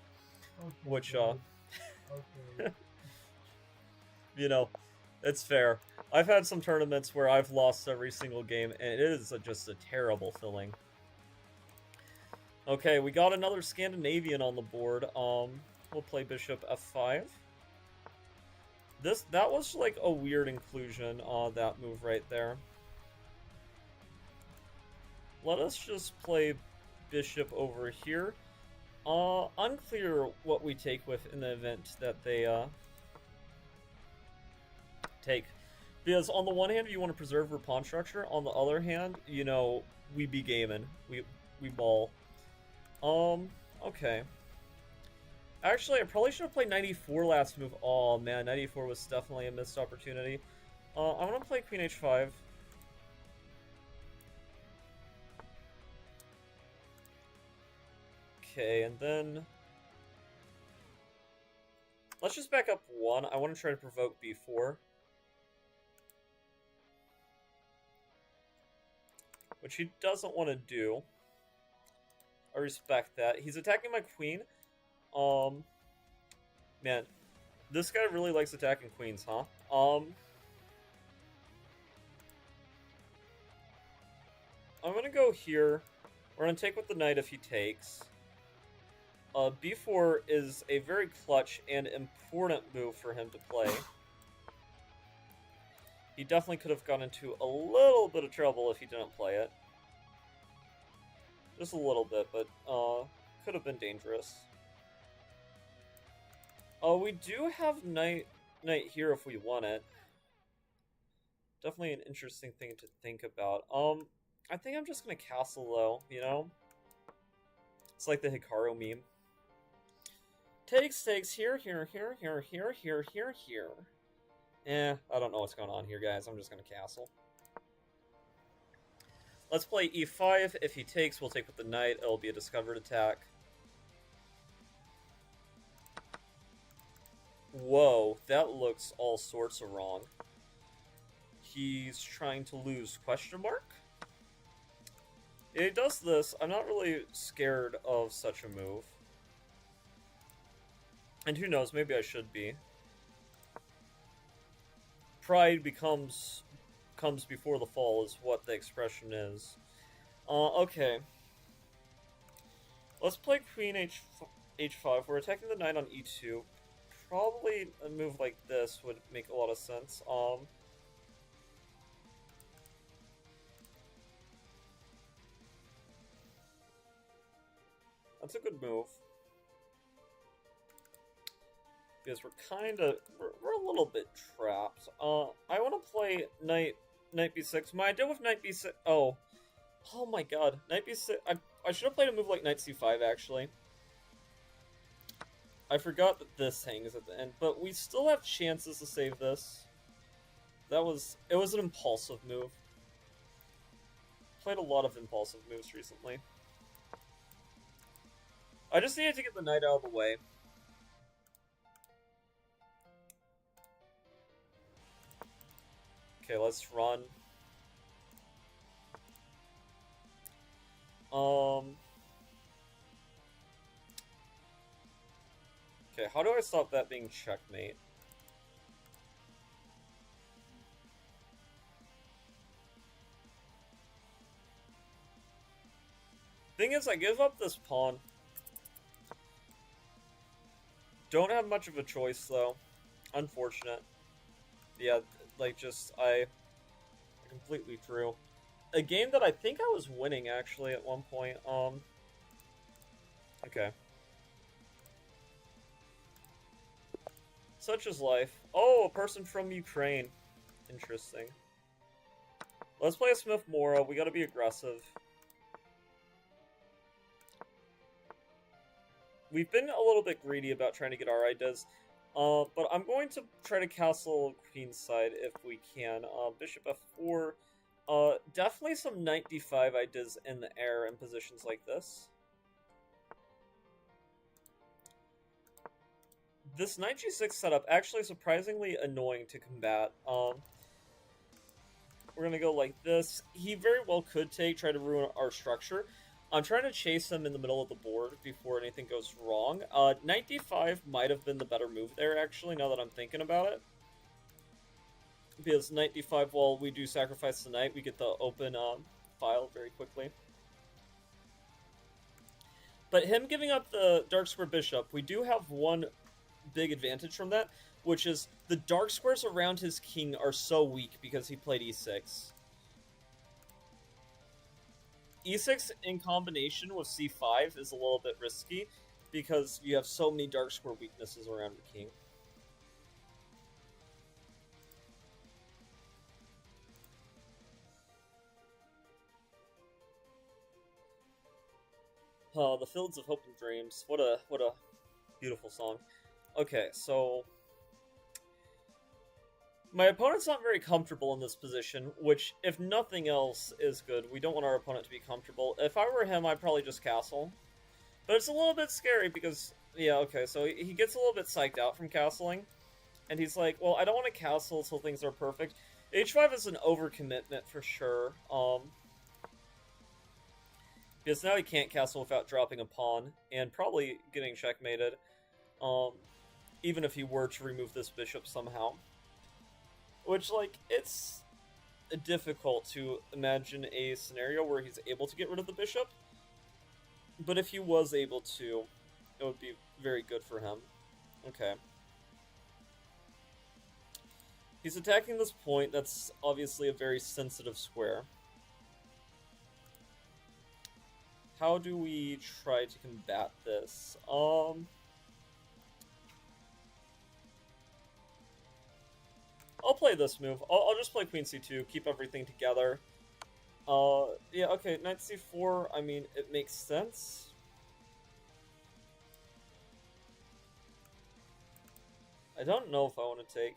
Okay, Which, okay. you know, it's fair. I've had some tournaments where I've lost every single game, and it is just a terrible feeling. Okay, we got another Scandinavian on the board. We'll play bishop f5. That was like a weird inclusion, that move right there. Let us just play bishop over here. Unclear what we take with in the event that they, take. Because on the one hand, you want to preserve your pawn structure. On the other hand, you know, we be gaming. We ball. Okay. Actually, I probably should have played 94 last move. Oh, man, 94 was definitely a missed opportunity. I'm gonna play queen h5. Okay, and then... let's just back up one. I want to try to provoke b4. Which he doesn't want to do. I respect that. He's attacking my queen. Man, this guy really likes attacking queens, huh? I'm gonna go here. We're gonna take with the knight if he takes. b4 is a very clutch and important move for him to play. He definitely could have gone into a little bit of trouble if he didn't play it. Just a little bit, but could have been dangerous. We do have knight here if we want it. Definitely an interesting thing to think about. I think I'm just gonna castle though, you know? It's like the Hikaru meme. Takes, here, here. I don't know what's going on here, guys. I'm just gonna castle. Let's play e5. If he takes, we'll take with the knight. It'll be a discovered attack. Whoa, that looks all sorts of wrong. He's trying to lose, question mark? If he does this, I'm not really scared of such a move. And who knows, maybe I should be. Pride comes before the fall is what the expression is. Okay. Let's play queen h5. We're attacking the knight on e2. Probably a move like this would make a lot of sense. That's a good move. Because we're a little bit trapped. I want to play knight b6. My idea with knight b6... Oh my god. Knight b6... I should have played a move like knight c5, actually. I forgot that this hangs at the end, but we still have chances to save this. It was an impulsive move. Played a lot of impulsive moves recently. I just needed to get the knight out of the way. Okay, let's run. Okay, how do I stop that being checkmate? Thing is, I give up this pawn. Don't have much of a choice, though. Unfortunate. Yeah, like, completely true. A game that I think I was winning, actually, at one point. Okay. Such is life. Oh, a person from Ukraine. Interesting. Let's play a Smith Mora. We gotta be aggressive. We've been a little bit greedy about trying to get our ideas. But I'm going to try to castle queenside if we can. Bishop f4. Definitely some knight d5 ideas in the air in positions like this. This knight g6 setup actually surprisingly annoying to combat. We're gonna go like this. He very well could try to ruin our structure. I'm trying to chase him in the middle of the board before anything goes wrong. Knight d5 might have been the better move there, actually, now that I'm thinking about it. Because knight d5, while we do sacrifice the knight, we get the open file very quickly. But him giving up the dark square bishop, we do have one big advantage from that, which is the dark squares around his king are so weak because he played e6. e6 in combination with c5 is a little bit risky because you have so many dark square weaknesses around your king. Oh, the Fields of Hope and Dreams. What a beautiful song. Okay, so my opponent's not very comfortable in this position, which, if nothing else, is good. We don't want our opponent to be comfortable. If I were him, I'd probably just castle. But it's a little bit scary because, yeah, okay, so he gets a little bit psyched out from castling. And he's like, well, I don't want to castle until things are perfect. H5 is an overcommitment for sure. Because now he can't castle without dropping a pawn, and probably getting checkmated, even if he were to remove this bishop somehow. Which, like, it's difficult to imagine a scenario where he's able to get rid of the bishop, but if he was able to, it would be very good for him. Okay. He's attacking this point that's obviously a very sensitive square. How do we try to combat this? I'll play this move. I'll just play Queen c2, keep everything together. Yeah, okay, Knight c4, I mean, it makes sense. I don't know if I want to take.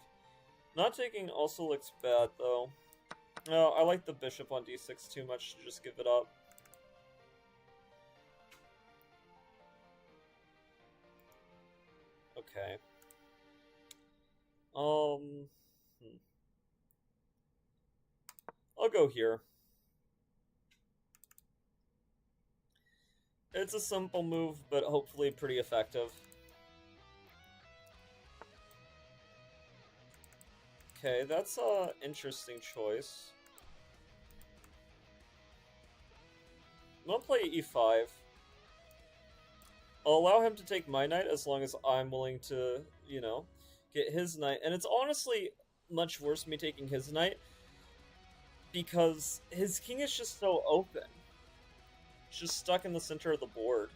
Not taking also looks bad, though. No, I like the bishop on d6 too much to just give it up. Okay. I'll go here. It's a simple move, but hopefully pretty effective. Okay, that's an interesting choice. I'm gonna play e5. I'll allow him to take my knight as long as I'm willing to, you know, get his knight. And it's honestly much worse me taking his knight because his king is just so open. It's just stuck in the center of the board.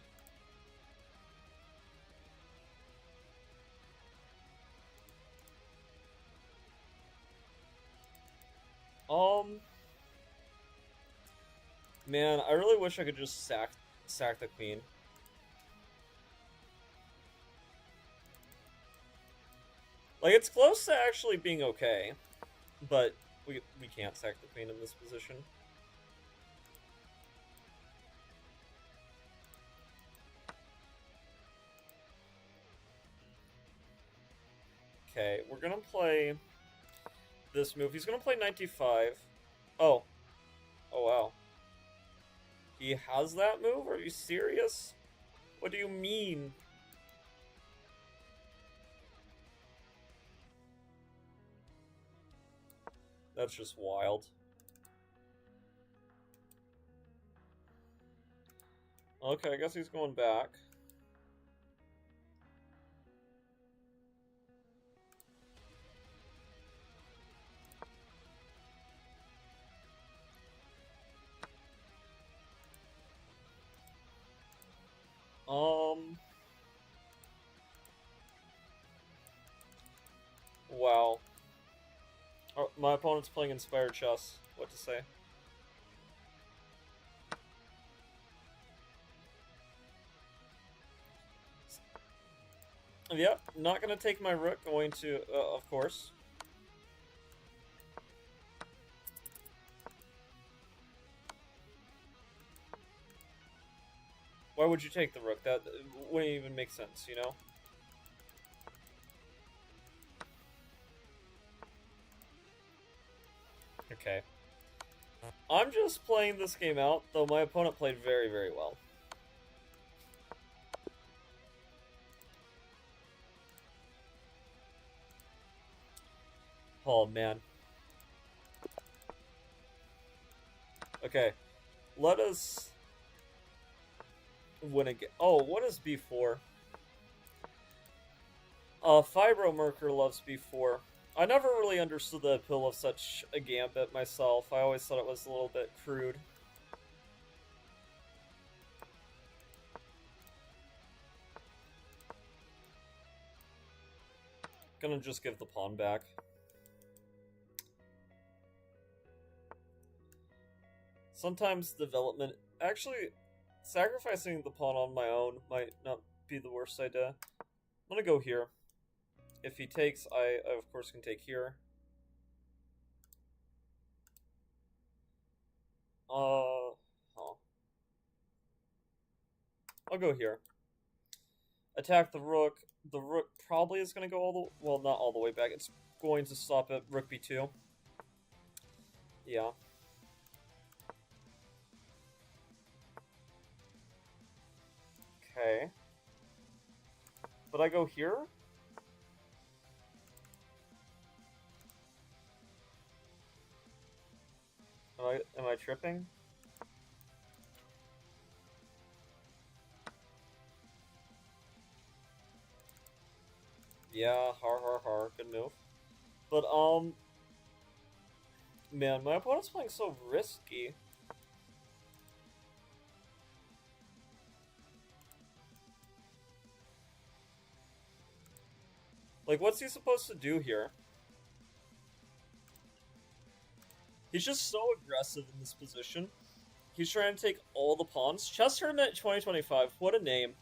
Man, I really wish I could just sack the queen. Like, it's close to actually being okay, but we can't sack the queen in this position. Okay, we're gonna play this move. He's gonna play knight d5. Oh. Oh, wow. He has that move? Are you serious? What do you mean? That's just wild. Okay, I guess he's going back. Wow. Oh, my opponent's playing Inspired Chess. What to say? Yep, not gonna take my rook, going to, of course. Why would you take the rook? That wouldn't even make sense, you know? Okay. I'm just playing this game out, though my opponent played very, very well. Oh, man. Okay. Let us win again. Oh, what is B4? Fibromerker loves B4. I never really understood the appeal of such a gambit myself. I always thought it was a little bit crude. Gonna just give the pawn back. Sometimes development... Actually, sacrificing the pawn on my own might not be the worst idea. I'm gonna go here. If he takes, I of course can take here. Oh. I'll go here. Attack the rook. The rook probably is going to go all the... Well, not all the way back. It's going to stop at rook b2. Yeah. Okay. But I go here? Am I tripping? Yeah, har, good move. But, man, my opponent's playing so risky. Like, what's he supposed to do here? He's just so aggressive in this position. He's trying to take all the pawns. Chess Tournament 2025, what a name.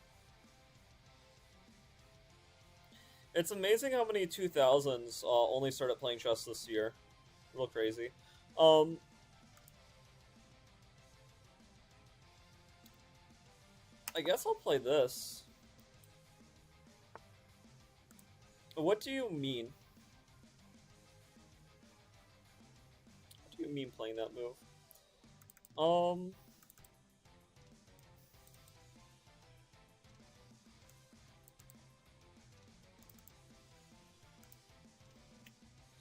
It's amazing how many 2000s only started playing chess this year. Real crazy. I guess I'll play this. What do you mean? What do you mean playing that move?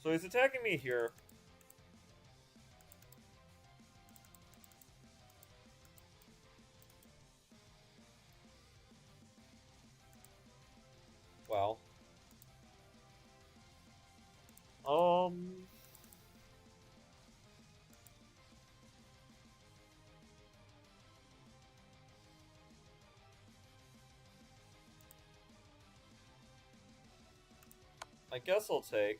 So he's attacking me here. Wow. I guess I'll take.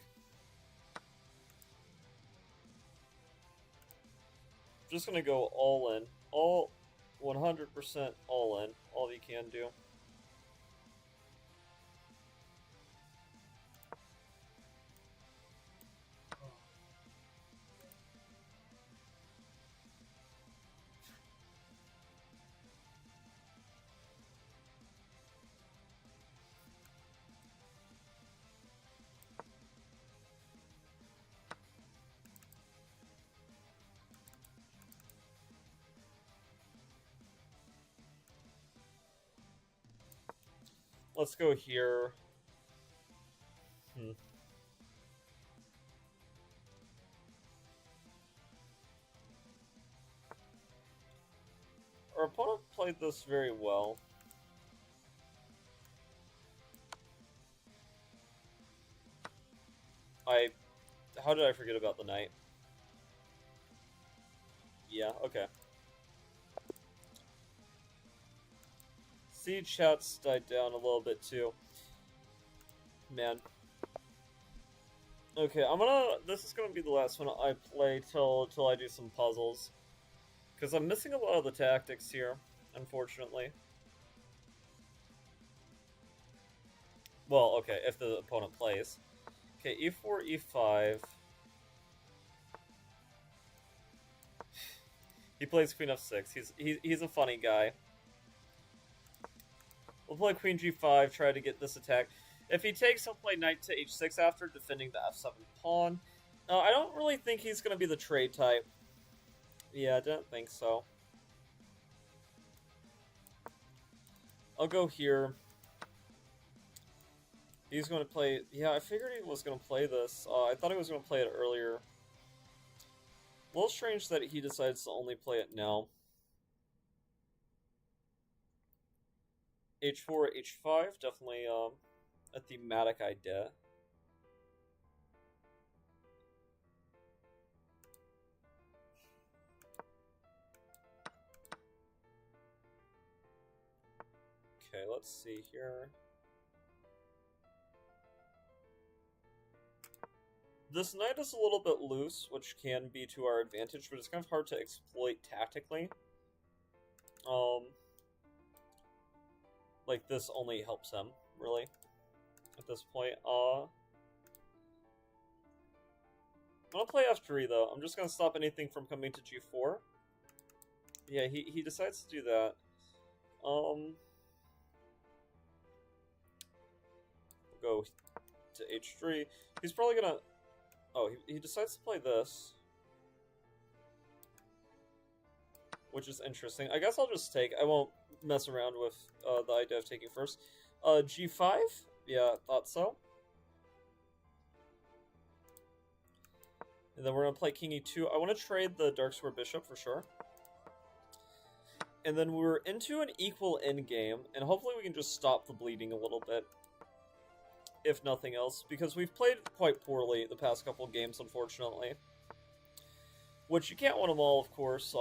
Just gonna go all in. All 100% all in. All you can do. Let's go here. Our opponent played this very well. How did I forget about the knight? Yeah, okay. See, chat's died down a little bit too. Man. Okay, this is gonna be the last one I play till I do some puzzles. Because I'm missing a lot of the tactics here, unfortunately. Well, okay, if the opponent plays. Okay, e4, e5. He plays queen f6. He's a funny guy. We'll play queen g5, try to get this attack. If he takes, he'll play knight to h6 after, defending the f7 pawn. I don't really think he's going to be the trade type. Yeah, I don't think so. I'll go here. He's going to play... Yeah, I figured he was going to play this. I thought he was going to play it earlier. A little strange that he decides to only play it now. h4, h5, definitely a thematic idea. Okay, let's see here. This knight is a little bit loose, which can be to our advantage, but it's kind of hard to exploit tactically. Like, this only helps him, really, at this point. I'm gonna play f3, though. I'm just gonna stop anything from coming to g4. Yeah, he decides to do that. We'll go to h3. He's probably gonna... Oh, he decides to play this. Which is interesting. I guess I'll just take. I won't mess around with the idea of taking first. G5? Yeah, thought so. And then we're going to play king e2. I want to trade the dark square bishop for sure. And then we're into an equal endgame, and hopefully we can just stop the bleeding a little bit. If nothing else, because we've played quite poorly the past couple of games, unfortunately. Which you can't win them all, of course.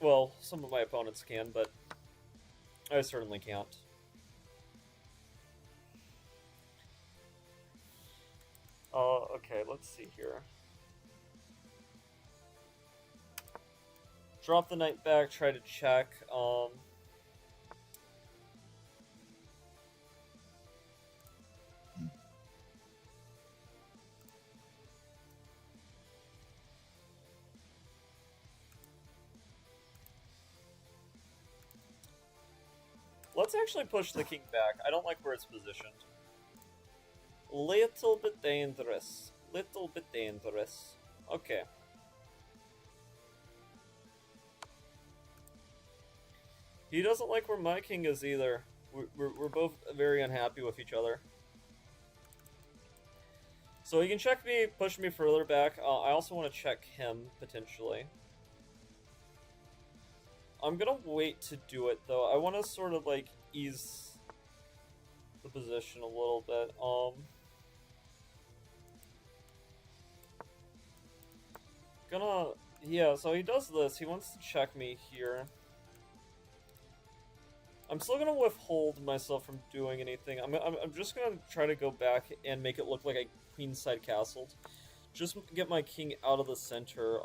Well, some of my opponents can, but I certainly can't. Okay, let's see here. Drop the knight back, try to check. Let's actually push the king back. I don't like where it's positioned. Little bit dangerous. Little bit dangerous. Okay. He doesn't like where my king is either. We're both very unhappy with each other. So he can check me, push me further back. I also want to check him, potentially. I'm gonna wait to do it, though. I want to sort of, like, ease the position a little bit. Yeah, so he does this. He wants to check me here. I'm still gonna withhold myself from doing anything. I'm just gonna try to go back and make it look like I queenside castled. Just get my king out of the center.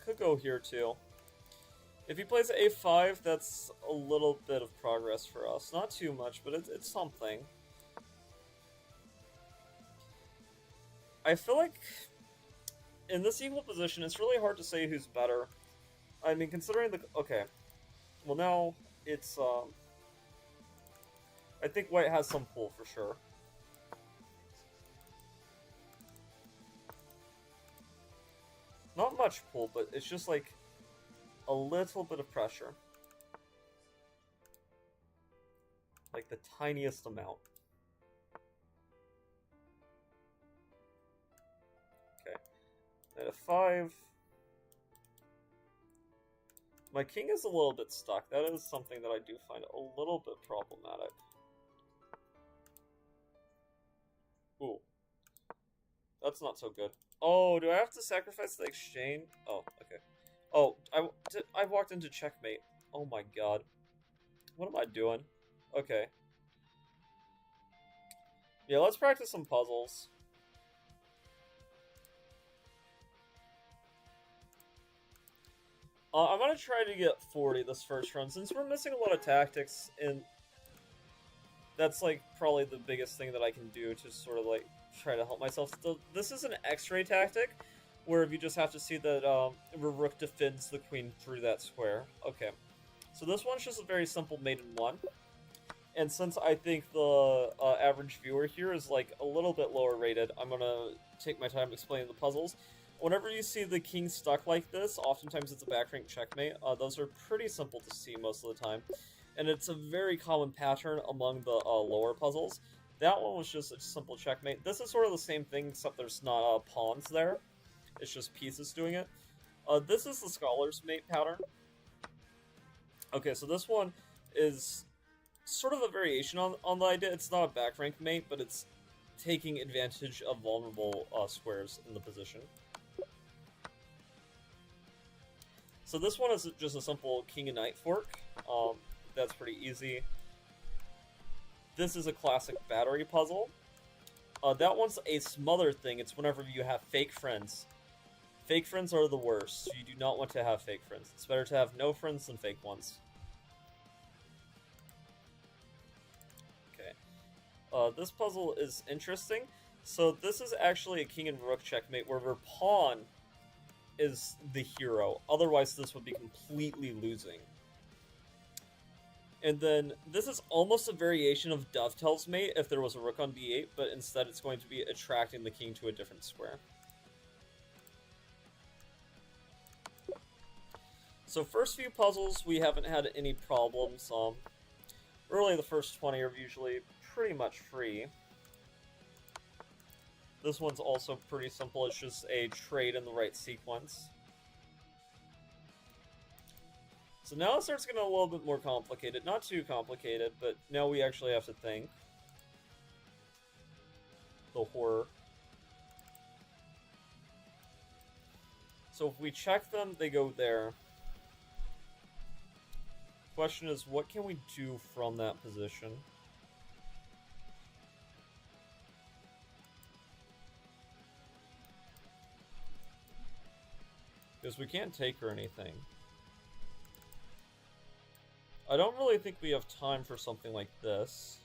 Could go here too. If he plays a5, that's a little bit of progress for us. Not too much, but it's something. I feel like in this equal position, it's really hard to say who's better. I mean, considering the... Okay. Well, now it's... I think white has some pull for sure. Not much pull, but it's just like a little bit of pressure. Like the tiniest amount. Okay. Knight f5. My king is a little bit stuck. That is something that I do find a little bit problematic. Ooh. That's not so good. Oh, do I have to sacrifice the exchange? Oh, okay. Oh, I walked into checkmate. Oh my god. What am I doing? Okay. Yeah, let's practice some puzzles. I'm gonna try to get 40 this first run, since we're missing a lot of tactics, and that's, like, probably the biggest thing that I can do to sort of, like, try to help myself. This is an X-ray tactic, where you just have to see that rook defends the queen through that square. Okay, so this one's just a very simple mate in one. And since I think the average viewer here is like a little bit lower rated, I'm gonna take my time explaining the puzzles. Whenever you see the king stuck like this, oftentimes it's a back rank checkmate. Those are pretty simple to see most of the time. And it's a very common pattern among the lower puzzles. That one was just a simple checkmate. This is sort of the same thing, except there's not pawns there. It's just pieces doing it. This is the scholar's mate pattern. Okay, so this one is sort of a variation on the idea. It's not a back rank mate, but it's taking advantage of vulnerable squares in the position. So this one is just a simple king and knight fork. That's pretty easy. This is a classic battery puzzle. That one's a smother thing. It's whenever you have fake friends. Fake friends are the worst. You do not want to have fake friends. It's better to have no friends than fake ones. Okay. This puzzle is interesting. So this is actually a king and rook checkmate where your pawn is the hero. Otherwise, this would be completely losing. And then this is almost a variation of Dovetail's mate if there was a rook on d8, but instead it's going to be attracting the king to a different square. So first few puzzles, we haven't had any problems. Really, the first 20 are usually pretty much free. This one's also pretty simple. It's just a trade in the right sequence. So now it starts getting a little bit more complicated. Not too complicated, but now we actually have to think. The horror. So if we check them, they go there. Question is, what can we do from that position? Because we can't take or anything. I don't really think we have time for something like this.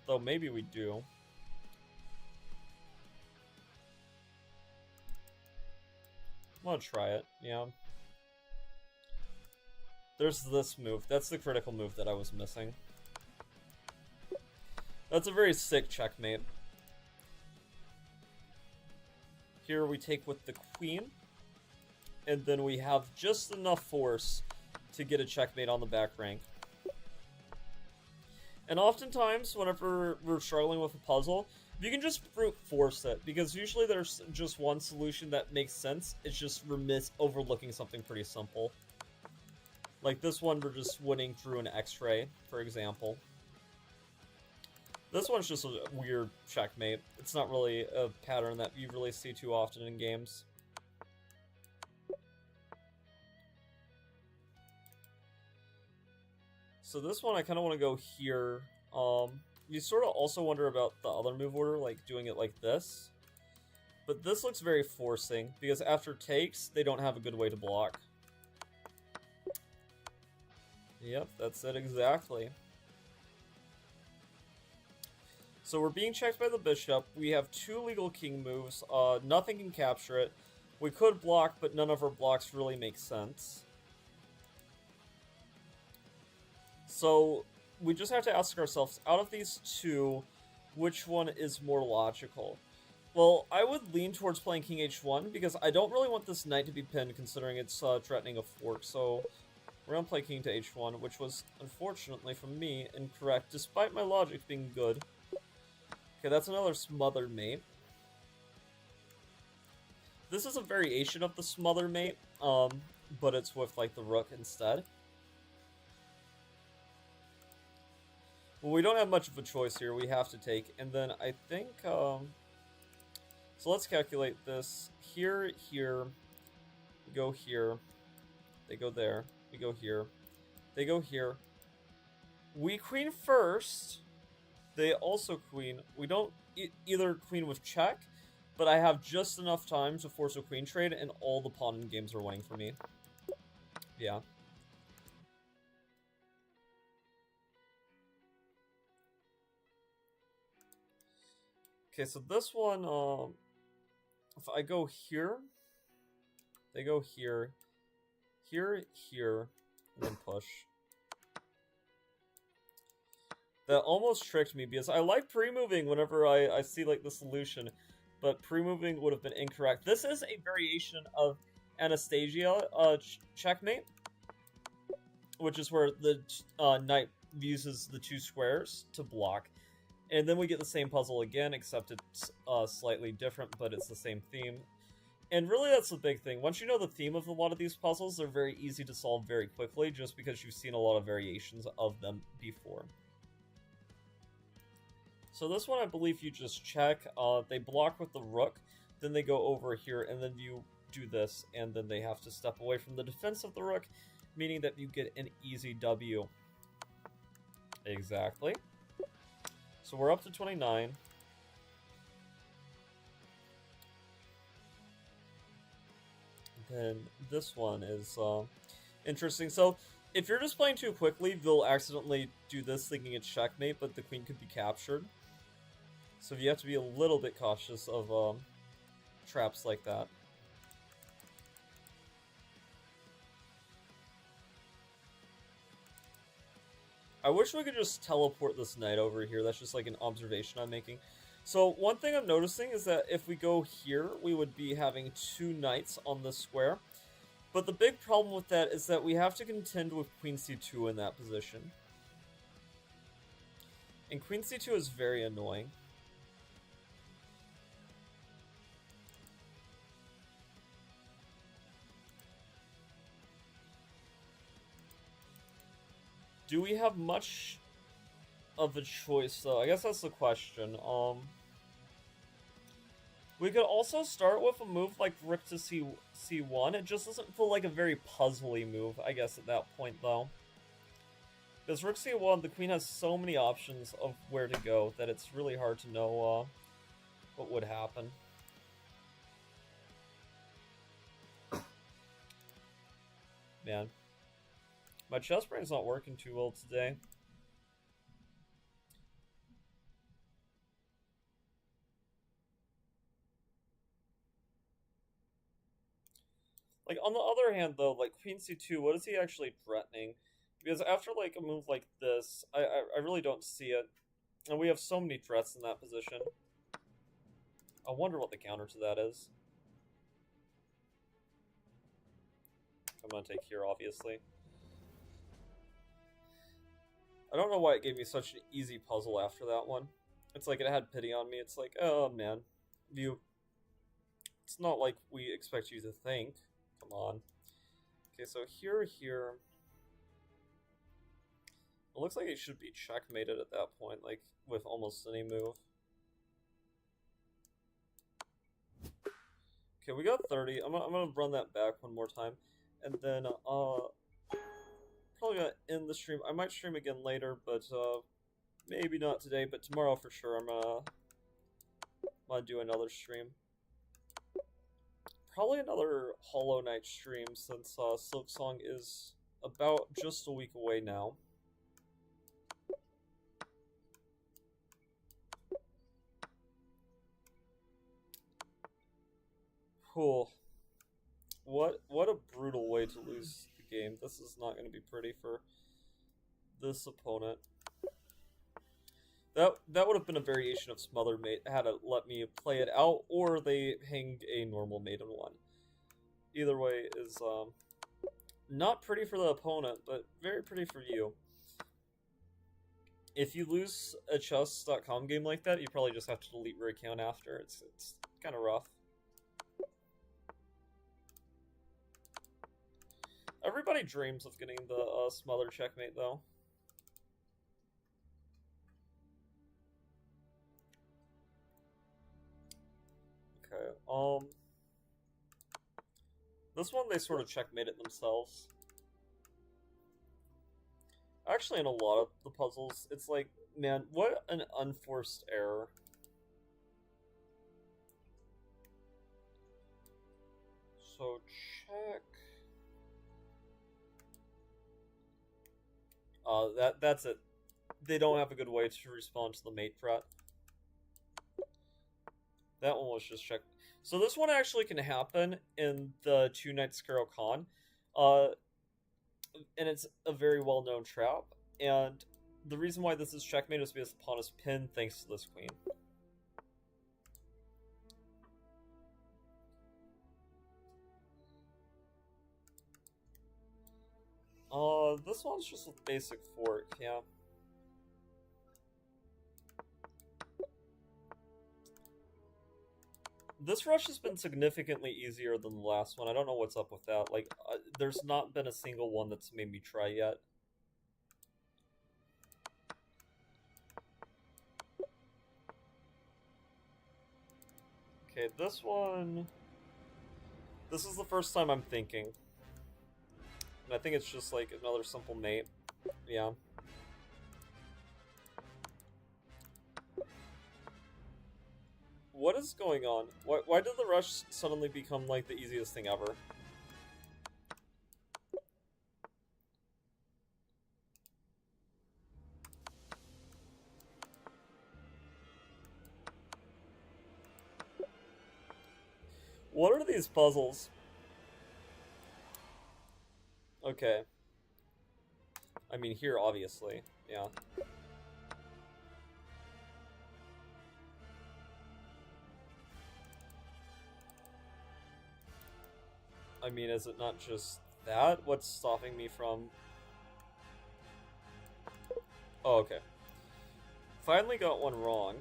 Though maybe we do. I'm gonna try it, yeah. There's this move. That's the critical move that I was missing. That's a very sick checkmate. Here we take with the queen. And then we have just enough force to get a checkmate on the back rank. And oftentimes, whenever we're struggling with a puzzle, you can just brute force it, because usually there's just one solution that makes sense. It's just overlooking something pretty simple. Like this one, we're just winning through an X-ray, for example. This one's just a weird checkmate. It's not really a pattern that you really see too often in games. So this one, I kind of want to go here. You sort of also wonder about the other move order, like doing it like this. But this looks very forcing, because after takes, they don't have a good way to block. Yep, that's it exactly. So we're being checked by the bishop. We have two legal king moves. Nothing can capture it. We could block, but none of our blocks really make sense. So we just have to ask ourselves, out of these two, which one is more logical? Well, I would lean towards playing king h1, because I don't really want this knight to be pinned, considering it's threatening a fork. So we're going to play king to h1, which was, unfortunately for me, incorrect, despite my logic being good. Okay, that's another smothered mate. This is a variation of the smother mate, but it's with, like, the rook instead. Well, we don't have much of a choice here. We have to take. And then I think, so let's calculate this. Here, here, we go here. They go there. We go here. They go here. We queen first. They also queen. We don't either queen with check, but I have just enough time to force a queen trade, and all the pawn games are winning for me. Yeah. Okay, so this one, if I go here, They go here, here, here, and then push. That almost tricked me because I like pre-moving whenever I see like the solution, but pre-moving would have been incorrect. This is a variation of Anastasia checkmate, which is where the knight uses the 2 squares to block. And then we get the same puzzle again, except it's slightly different, but it's the same theme. And really, that's the big thing. Once you know the theme of a lot of these puzzles, they're very easy to solve very quickly, just because you've seen a lot of variations of them before. So this one, I believe you just check. They block with the rook, then they go over here, and then you do this, and then they have to step away from the defense of the rook, meaning that you get an easy W. Exactly. So we're up to 29. Then this one is interesting. So if you're just playing too quickly, you'll accidentally do this thinking it's checkmate, but the queen could be captured. So you have to be a little bit cautious of traps like that. I wish we could just teleport this knight over here. That's just like an observation I'm making. So one thing I'm noticing is that if we go here, we would be having 2 knights on this square. But the big problem with that is that we have to contend with Queen C2 in that position. And Queen C2 is very annoying. Do we have much of a choice, though? I guess that's the question. We could also start with a move like Rook to C1. It just doesn't feel like a very puzzly move, I guess, at that point, though. Because Rook C1, the queen has so many options of where to go that it's really hard to know what would happen. Man. My chess brain's not working too well today. Like, on the other hand, though, like, Queen C2, what is he actually threatening? Because after, like, a move like this, I really don't see it. And we have so many threats in that position. I wonder what the counter to that is. I'm gonna take here, obviously. I don't know why it gave me such an easy puzzle after that one. It's like it had pity on me. It's like, oh, man. It's not like we expect you to think. Come on. Okay, so here. It looks like it should be checkmated at that point, like, with almost any move. Okay, we got 30. I'm gonna run that back one more time. And then, probably gonna end the stream. I might stream again later, but, maybe not today, but tomorrow for sure I'm gonna do another stream. Probably another Hollow Knight stream, since Silksong is about just a week away now. Cool. What a brutal way to lose the game. This is not going to be pretty for this opponent. That would have been a variation of Smother Mate had it let me play it out, or they hanged a normal Maiden one. Either way is not pretty for the opponent, but very pretty for you. If you lose a chess.com game like that, you probably just have to delete your account after. It's kind of rough. Everybody dreams of getting the Smother checkmate, though. Okay, this one they sort of checkmate it themselves. Actually, in a lot of the puzzles, it's like, man, what an unforced error. So, check... that's it. They don't have a good way to respond to the mate threat. That one was just check. So this one actually can happen in the Two Knights Carol Khan, uh, and it's a very well-known trap. And the reason why this is checkmate is because the pawn is pinned thanks to this queen. This one's just a basic fork, yeah. This rush has been significantly easier than the last one. I don't know what's up with that. Like, there's not been a single one that's made me try yet. Okay, this one... This is the first time I'm thinking. And I think it's just, like, another simple mate. Yeah. What is going on? Why did the rush suddenly become, like, the easiest thing ever? What are these puzzles? Okay. I mean, here, obviously. Yeah. I mean, is it not just that? What's stopping me from... Oh, okay. Finally got one wrong.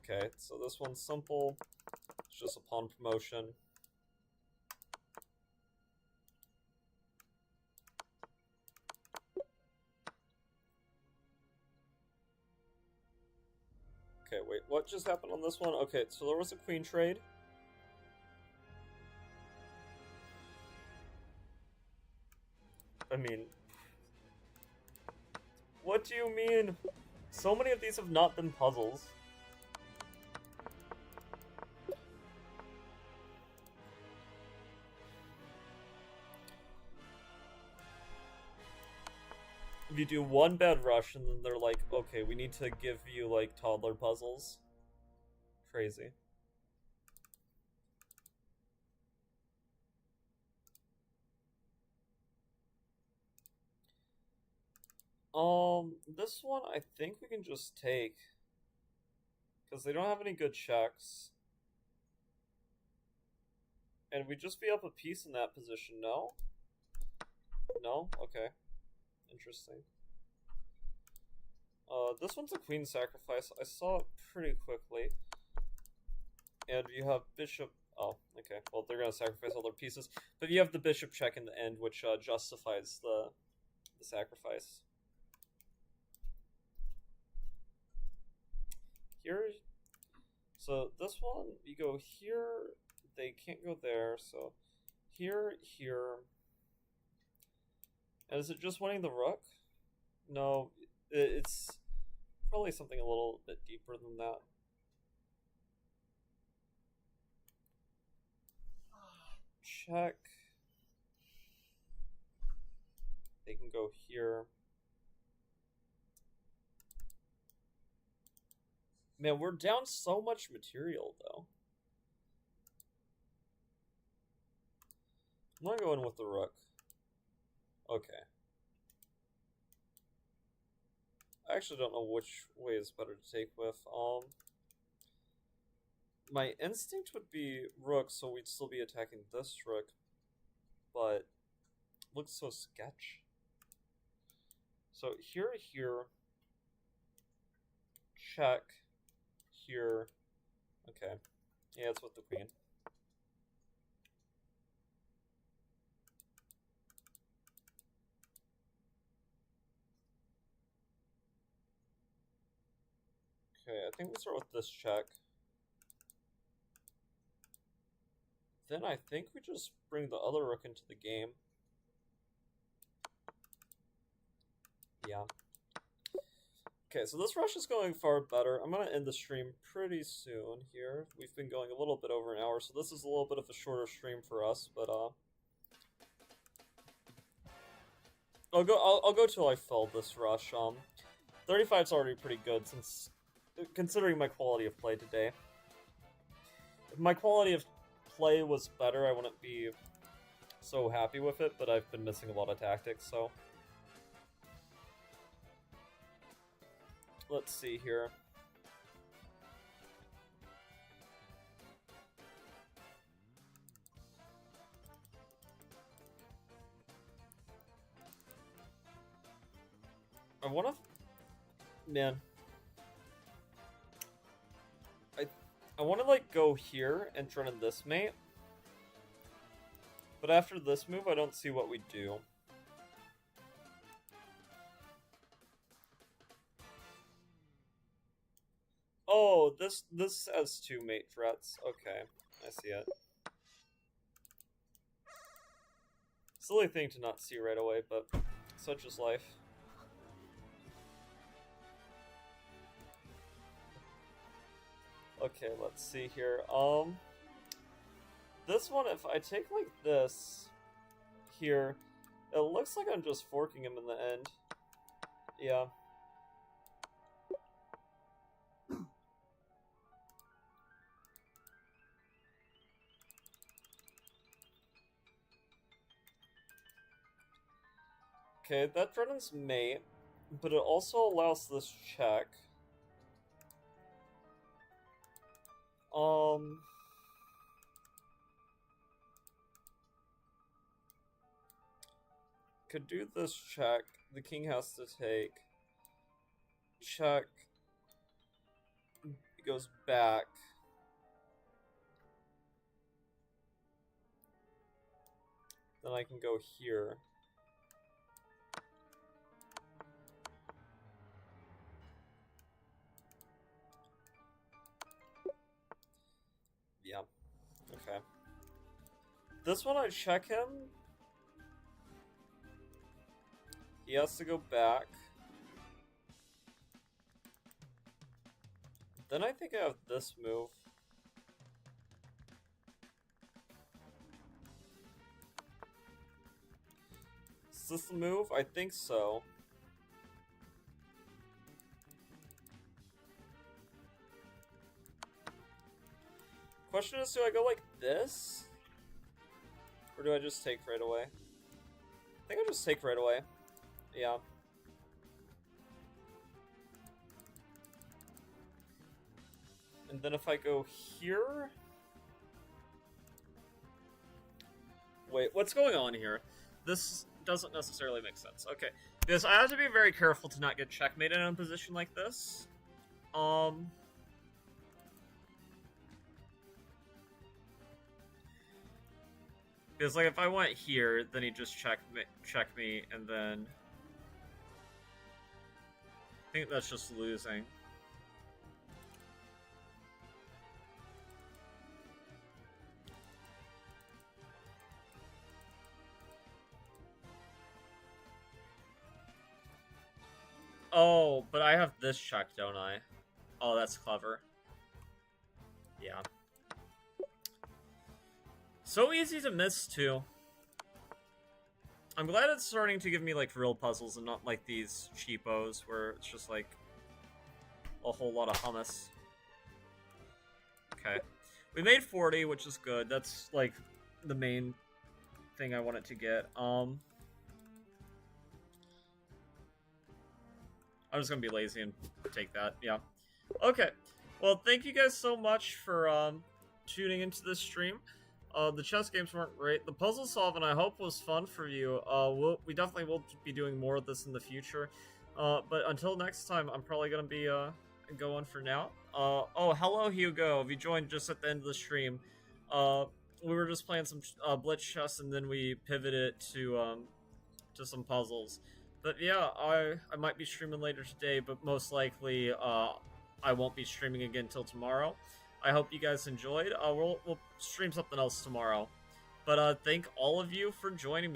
Okay, so this one's simple. It's just a pawn promotion. Okay, wait, what just happened on this one? Okay, so there was a queen trade. I mean... What do you mean? So many of these have not been puzzles. If you do one bad rush and then they're like, okay, we need to give you, like, toddler puzzles. Crazy. This one I think we can just take. Because they don't have any good checks. And we'd just be up a piece in that position, no? No? Okay. Interesting. This one's a queen sacrifice. I saw it pretty quickly. And you have bishop... Oh, okay. Well, they're going to sacrifice all their pieces. But you have the bishop check in the end, which justifies the sacrifice. Here... So this one, you go here, they can't go there, so here, here. And is it just winning the rook? No, it's probably something a little bit deeper than that. Check. They can go here. Man, we're down so much material, though. I'm not going with the rook. Okay. I actually don't know which way is better to take with. My instinct would be rook, so we'd still be attacking this rook, but looks so sketch. So here, here, check, here. Okay, yeah, it's with the queen. Okay, I think we start with this check. Then I think we just bring the other rook into the game. Yeah. Okay, so this rush is going far better. I'm going to end the stream pretty soon here. We've been going a little bit over an hour, so this is a little bit of a shorter stream for us, but I'll go till I fill this rush. 35's already pretty good since considering my quality of play today. If my quality of play was better, I wouldn't be so happy with it, but I've been missing a lot of tactics, so... Let's see here. I wanna... Man. I wanna, like, go here and turn in this mate. But after this move, I don't see what we do. Oh, this has 2 mate threats. Okay, I see it. Silly thing to not see right away, but such is life. Okay, let's see here. This one, if I take, like, this here, it looks like I'm just forking him in the end. Yeah. Okay, that threatens mate, but it also allows this check. Could do this check. The king has to take. Check. It goes back. Then I can go here. Yeah. Okay. This one I check him. He has to go back. Then I think I have this move. Is this the move? I think so. Question is, do I go like this? Or do I just take right away? I think I just take right away. Yeah. And then if I go here... Wait, what's going on here? This doesn't necessarily make sense. Okay. Because I have to be very careful to not get checkmated in a position like this. Because, like, if I went here, then he'd just check me, and then... I think that's just losing. Oh, but I have this check, don't I? Oh, that's clever. Yeah. So easy to miss, too. I'm glad it's starting to give me, like, real puzzles and not, like, these cheapos where it's just, like, a whole lot of hummus. Okay. We made 40, which is good. That's, like, the main thing I wanted to get. I'm just gonna be lazy and take that, yeah. Okay. Well, thank you guys so much for, tuning into this stream. The chess games weren't great. The puzzle solving, I hope, was fun for you. We definitely will be doing more of this in the future. But until next time, I'm probably going to be going for now. Oh, hello, Hugo. If you joined just at the end of the stream, we were just playing some Blitz Chess, and then we pivoted to some puzzles. But yeah, I might be streaming later today, but most likely I won't be streaming again until tomorrow. I hope you guys enjoyed. We'll stream something else tomorrow. But thank all of you for joining me.